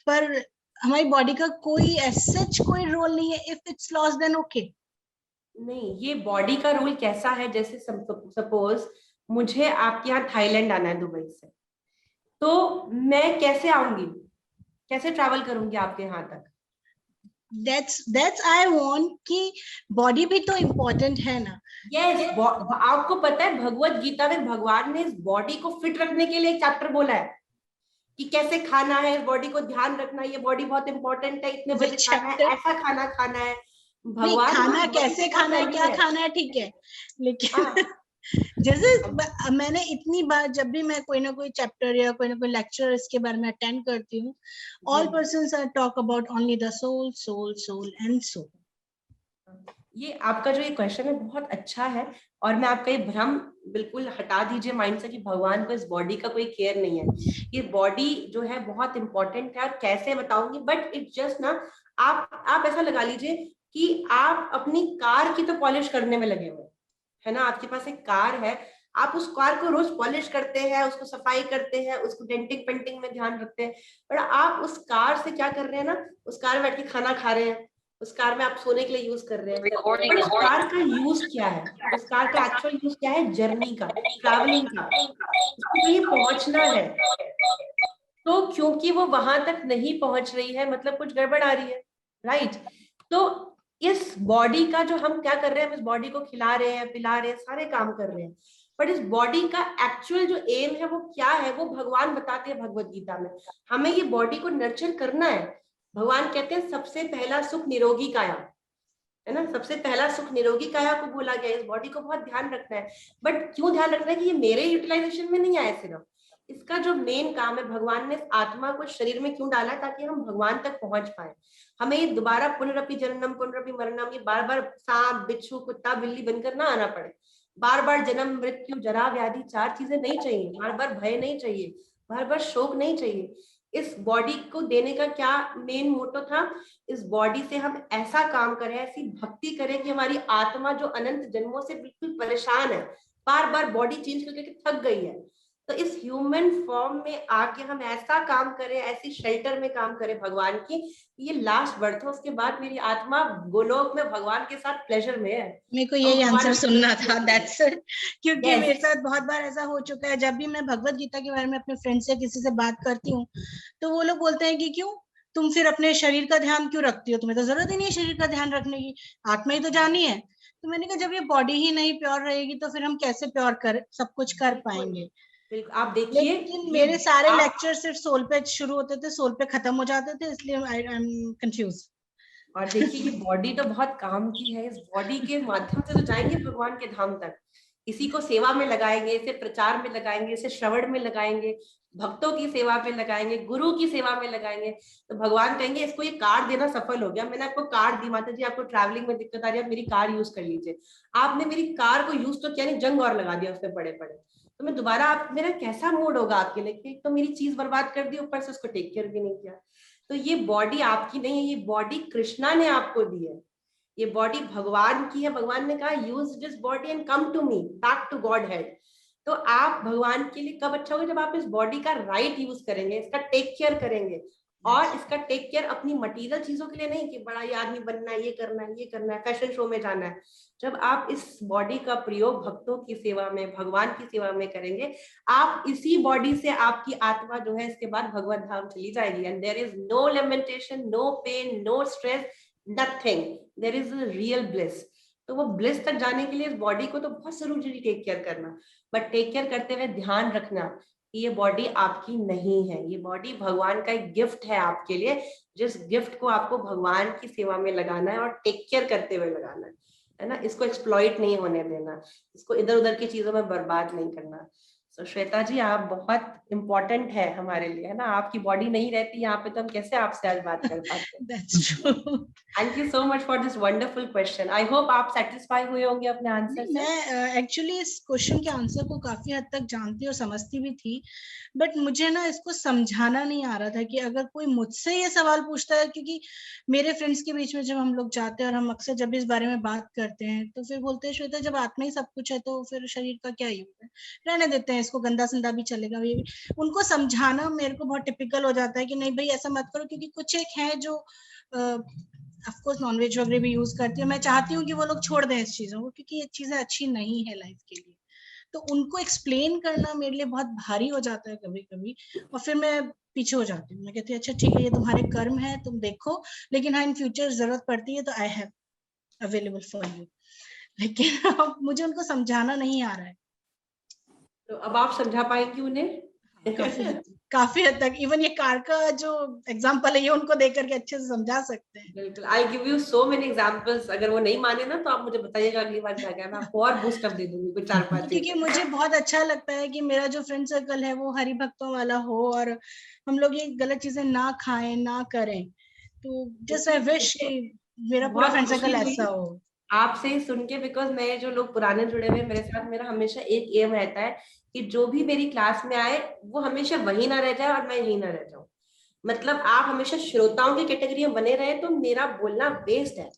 पर हमारी बॉडी का कोई सच कोई रोल नहीं है। If it's lost then okay. नहीं, ये बॉडी का रोल कैसा है, जैसे सपोज मुझे आपके यहाँ थाईलैंड आना है दुबई से, तो मैं कैसे आऊंगी, कैसे ट्रैवल करूंगी आपके यहाँ तक? That's I want कि बॉडी भी तो इम्पोर्टेंट है ना। यस, आपको पता है भगवत गीता में भगवान ने इस बॉडी को फिट रखने के लिए एक चैप्टर बोला है कि कैसे खाना है, इस बॉडी को ध्यान रखना है, ये बॉडी बहुत इंपॉर्टेंट है, इतने बजे खाना है, ऐसा खाना खाना है। भगवान खाना कैसे खाना है, क्या खाना है, ठीक है, लेकिन जैसे मैंने इतनी बार जब भी मैं कोई ना कोई चैप्टर या कोई ना कोई लेक्चर इसके बारे में अटेंड करती हूँ, all persons are talk about only the soul soul soul and soul. ये आपका जो ये क्वेश्चन है बहुत अच्छा है, और मैं आपका ये भ्रम बिल्कुल हटा दीजिए माइंड से कि भगवान को इस बॉडी का कोई केयर नहीं है। ये बॉडी जो है बहुत इंपॉर्टेंट है, और कैसे बताऊंगी, बट इट जस्ट ना, आप ऐसा लगा लीजिए कि आप अपनी कार की तो पॉलिश करने में लगे हुए, है ना। आपके पास एक कार है, आप उस कार को रोज पॉलिश करते हैं, उसको सफाई करते हैं, उसको डेंटिंग पेंटिंग में ध्यान रखते हैं, पर आप उस कार से क्या कर रहे हैं ना, उस कार में बैठ के खाना खा रहे हैं, उस कार में आप सोने के लिए यूज कर रहे हैं, बट उस कार का यूज क्या है, उस कार का एक्चुअल यूज क्या है, जर्नी का, ट्रैवलिंग का, उसको कहीं पहुंचना है। तो क्योंकि वो वहां तक नहीं पहुंच रही है, मतलब कुछ गड़बड़ आ रही है, राइट। तो इस बॉडी का जो हम क्या कर रहे हैं, हम इस बॉडी को खिला रहे हैं, पिला रहे हैं, सारे काम कर रहे हैं, बट इस बॉडी का एक्चुअल जो एम है वो क्या है, वो भगवान बताते हैं भगवत गीता में। हमें ये बॉडी को नर्चर करना है। भगवान कहते हैं सबसे पहला सुख निरोगी काया, है ना, सबसे पहला सुख निरोगी काया को बोला गया। इस बॉडी को बहुत ध्यान रखना है, बट क्यों ध्यान रखना है कि ये मेरे यूटिलाइजेशन में नहीं आए सिर्फ, इसका जो मेन काम है, भगवान ने आत्मा को शरीर में क्यों डाला, ताकि हम भगवान तक पहुंच पाए। हमें ये दोबारा पुनरपि जननम पुनरपि मरणम, ये बार बार सांप बिच्छू कुत्ता बिल्ली बनकर ना आना पड़े, बार बार जन्म मृत्यु जरा व्याधि 4 चीजें नहीं चाहिए, बार बार भय नहीं चाहिए, बार बार शोक नहीं चाहिए। इस बॉडी को देने का क्या मेन मोटो था, इस बॉडी से हम ऐसा काम करें, ऐसी भक्ति करें कि हमारी आत्मा जो अनंत जन्मों से बिल्कुल परेशान है, बार बार बॉडी चेंज करके थक गई है, तो इस ह्यूमन फॉर्म में आके हम ऐसा काम करें, ऐसी शेल्टर में काम करें भगवान की, ये लास्ट बर्थ है, उसके बाद मेरी आत्मा गोलोक में भगवान के साथ प्लेजर में है। मेरे को यही आंसर सुनना था, दैट्स इट। क्योंकि Yes. मेरे साथ बहुत बार ऐसा हो चुका है, जब भी मैं भगवत गीता के बारे में अपने फ्रेंड से किसी से बात करती हूँ तो वो लोग बोलते हैं कि क्यों तुम फिर अपने शरीर का ध्यान क्यों रखती हो, तुम्हें तो जरूरत ही नहीं है शरीर का ध्यान रखने की, आत्मा ही तो जानी है। तो मैंने कहा जब ये बॉडी ही नहीं प्योर रहेगी तो फिर हम कैसे प्योर कर सब कुछ कर पाएंगे। बिल्कुल, आप देखिए लेकिन मेरे सारे लेक्चर सिर्फ सोल पे शुरू होते थे, सोल पे खत्म हो जाते थे, इसलिए आई एम कंफ्यूज। और देखिए ये बॉडी तो बहुत काम की है, इस बॉडी के माध्यम से तो जाएंगे भगवान के धाम तक, इसी को सेवा में लगाएंगे, इसे प्रचार में लगाएंगे, इसे श्रवण में लगाएंगे, भक्तों की सेवा पे लगाएंगे, गुरु की सेवा में लगाएंगे, तो भगवान कहेंगे इसको ये कार्ड देना सफल हो गया, मैंने आपको कार्ड दी, माता जी आपको ट्रैवलिंग में दिक्कत आ रही है, मेरी कार यूज कर लीजिए। आपने मेरी कार को यूज तो किया नहीं, जंग और लगा दिया उसमें पड़े पड़े, तो मैं दोबारा आप, मेरा कैसा मूड होगा आपके लिए, तो मेरी चीज बर्बाद कर दी, ऊपर से उसको टेक केयर भी नहीं किया। तो ये बॉडी आपकी नहीं है, ये बॉडी कृष्णा ने आपको दी है, ये बॉडी भगवान की है। भगवान ने कहा use this body and come to me, back to Godhead. तो आप भगवान के लिए कब अच्छा होगा, जब आप इस बॉडी का राइट यूज करेंगे, इसका टेक केयर करेंगे, और इसका टेक केयर अपनी मटेरियल चीजों के लिए नहीं कि बड़ा ये आदमी बनना है, ये करना है, ये करना है, फैशन शो में जाना है। जब आप इस बॉडी का प्रयोग भक्तों की सेवा में, भगवान की सेवा में करेंगे, आप इसी बॉडी से आपकी आत्मा जो है इसके बाद भगवत धाम चली जाएगी। And there is no lamentation, no pain, no stress, nothing, there is a real bliss. तो वो ब्लिस तक जाने के लिए इस बॉडी को तो बहुत जरूरी टेक केयर करना, बट टेक केयर करते हुए ध्यान रखना कि ये बॉडी आपकी नहीं है, ये बॉडी भगवान का एक गिफ्ट है आपके लिए, जिस गिफ्ट को आपको भगवान की सेवा में लगाना है और टेक केयर करते हुए लगाना है ना, इसको एक्सप्लॉइट नहीं होने देना, इसको इधर उधर की चीजों में बर्बाद नहीं करना। तो श्वेता जी आप बहुत इम्पोर्टेंट है हमारे लिए, है ना, आपकी बॉडी नहीं रहती यहाँ पे तो हम कैसे आपसे आज बात कर पाते। That's true. Thank you so much for this wonderful question. I hope आप सेटिस्फाई हुए होंगे अपने आंसर से। मैं एक्चुअली इस क्वेश्चन के आंसर को काफी हद तक जानती और समझती भी थी, बट मुझे ना इसको समझाना नहीं आ रहा था कि अगर कोई मुझसे ये सवाल पूछता है, क्योंकि मेरे फ्रेंड्स के बीच में जब हम लोग जाते हैं और हम अक्सर जब इस बारे में बात करते हैं तो फिर बोलते हैं श्वेता जब आत्मा ही सब कुछ है तो फिर शरीर का क्या यूज है, रहने देते हैं इसको, गंदा संदा भी चलेगा। ये उनको समझाना मेरे को बहुत टिपिकल हो जाता है कि नहीं भाई ऐसा मत करो, क्योंकि कुछ एक है जो ऑफ कोर्स नॉनवेज वगैरह भी यूज करती हूँ, मैं चाहती हूँ कि वो लोग छोड़ दें इस चीजों को, क्योंकि ये चीजें अच्छी नहीं है लाइफ के लिए। तो उनको एक्सप्लेन करना मेरे लिए बहुत भारी हो जाता है कभी कभी, और फिर मैं पीछे हो जाती हूँ। मैं कहती हूँ अच्छा ठीक है ये तुम्हारे कर्म है, तुम देखो, लेकिन हाँ इन फ्यूचर जरूरत पड़ती है तो I have available for you. लेकिन अब मुझे उनको समझाना नहीं आ रहा है। तो अब आप समझा पाएंगी उन्हें काफी हद तक। इवन ये कार का जो एग्जांपल है ये उनको देख करके अच्छे से समझा सकते हैं। बिल्कुल, I give you so many examples. अगर वो नहीं माने ना तो आप मुझे बताइएगा अगली बार क्या मैं आपको और बूस्ट अप दे दूंगी कुछ 4-5 चीजें। क्योंकि मुझे बहुत अच्छा लगता है कि मेरा जो फ्रेंड सर्कल है वो हरि भक्तों वाला हो और हम लोग ये गलत चीजें ना खाएं ना करें। तो जस्ट आई विश कि मेरा पूरा फ्रेंड सर्कल ऐसा हो। आपसे सुन के, बिकॉज मैं जो लोग पुराने जुड़े हुए मेरे साथ, मेरा हमेशा एक एम रहता है कि जो भी मेरी क्लास में आए वो हमेशा वही ना रह जाए और मैं यही ना रह जाऊं। मतलब आप हमेशा श्रोताओं की कैटेगरी में बने रहे तो मेरा बोलना वेस्ट है।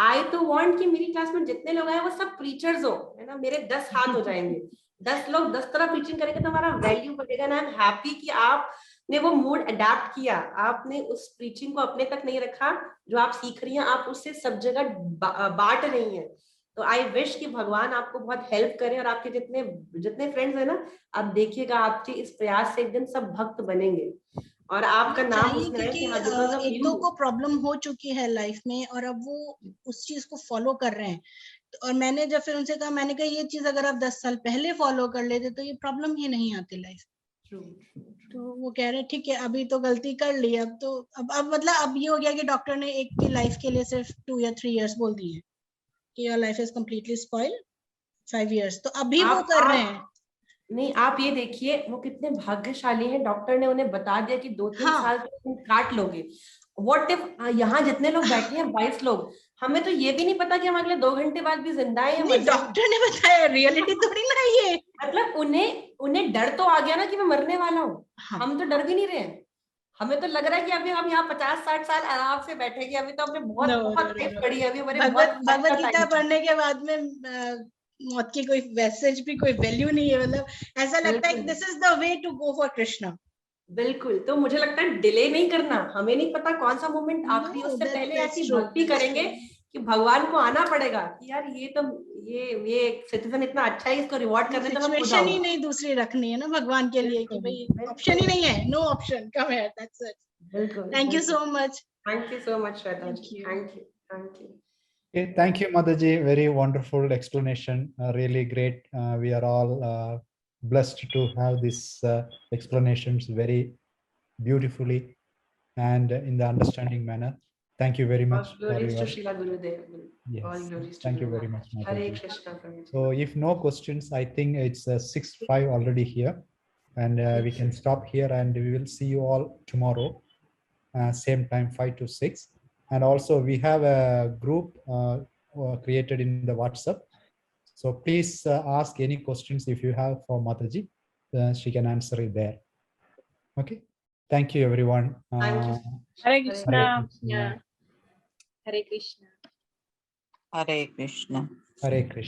आई तो वांट कि मेरी क्लास में जितने लोग आए वो सब प्रीचर्स हो, है ना, मेरे 10 हाथ हो जाएंगे, 10 लोग 10 तरह प्रीचिंग करेंगे तो हमारा वैल्यू बढ़ेगा ना। आई एम हैप्पी कि आपने वो मूड अडेप्ट किया, आपने उस प्रीचिंग को अपने तक नहीं रखा, जो आप सीख रही हैं आप उससे सब जगह बांट रही हैं। तो आई विश कि भगवान आपको बहुत हेल्प करे और आपके जितने फ्रेंड्स है ना, आप देखिएगा आपके इस प्रयास से एक दिन सब भक्त बनेंगे और आपका नाम उसमें है कि एक दो को प्रॉब्लम हो चुकी है लाइफ में और अब वो उस चीज को फॉलो कर रहे हैं। और मैंने जब फिर उनसे कहा, मैंने कहा ये चीज अगर आप 10 साल पहले फॉलो कर लेते तो ये प्रॉब्लम ही नहीं आती लाइफ। तो वो कह रहे ठीक है अभी तो गलती कर ली, अब तो अब मतलब अब ये हो गया कि डॉक्टर ने एक की लाइफ के लिए सिर्फ 2 या 3 इयर्स बोल दिए कि your life is completely spoiled 5 years, तो अभी वो कर रहे हैं। नहीं, आप ये देखिए वो कितने भाग्यशाली हैं, डॉक्टर ने उन्हें बता दिया कि 2-3 साल तक तुम काट लोगे। व्हाट इफ यहाँ जितने लोग बैठे हैं 22 लोग, हमें तो ये भी नहीं पता कि हम अगले 2 घंटे बाद भी जिंदा हैं। डॉक्टर ने बताया, रियलिटी थोड़ी ना ये। मतलब उन्हें डर तो आ गया ना कि मैं मरने वाला हूँ। हम तो डर भी नहीं रहे हैं, हमें तो लग रहा है कि अभी हम यहाँ 50-60 साल आराम से बैठेंगे, अभी तो हमने बहुत No, बहुत no, no, लाइफ no. पढ़ी है, अभी हमारे भगवत गीता पढ़ने के बाद में मौत की कोई मैसेज भी कोई वैल्यू नहीं है, मतलब ऐसा लगता है कि this is the way to go for Krishna. बिल्कुल, तो मुझे लगता है डिले नहीं करना, हमें नहीं पता कौन सा मोमेंट आखिरी, उससे पहले ऐसी भक्ति करेंगे कि भगवान को आना पड़ेगा कि यार ये तो ये सिटीजन इतना अच्छा है, इसको रिवॉर्ड करने तो मैं खुद सिचुएशन ही आऊंगा। नहीं दूसरी रखनी है ना भगवान के लिए कि भाई ऑप्शन ही नहीं है, no option, come here, that's it. बिल्कुल, thank you so much. Thank you so much Shweta Thank ji, you. Thank you. Okay, thank you, Mataji. Very wonderful explanation. Really great. We are all blessed to have these explanations very beautifully and in the understanding manner. Thank you very much for Glories to your. Srila Gurudev. All Yes. glories to Thank you Guru very much, Maharaj. Hare Mataji. Krishna. So if no questions, I think it's 6:05 already here, and we can stop here, and we will see you all tomorrow, same time 5 to 6. And also we have a group created in the WhatsApp. So please ask any questions if you have for Mataji. She can answer it there. Okay. Thank you, everyone. Thank you. Hare Krishna. Krishna. Hare Krishna. Hare Krishna. Hare Krishna.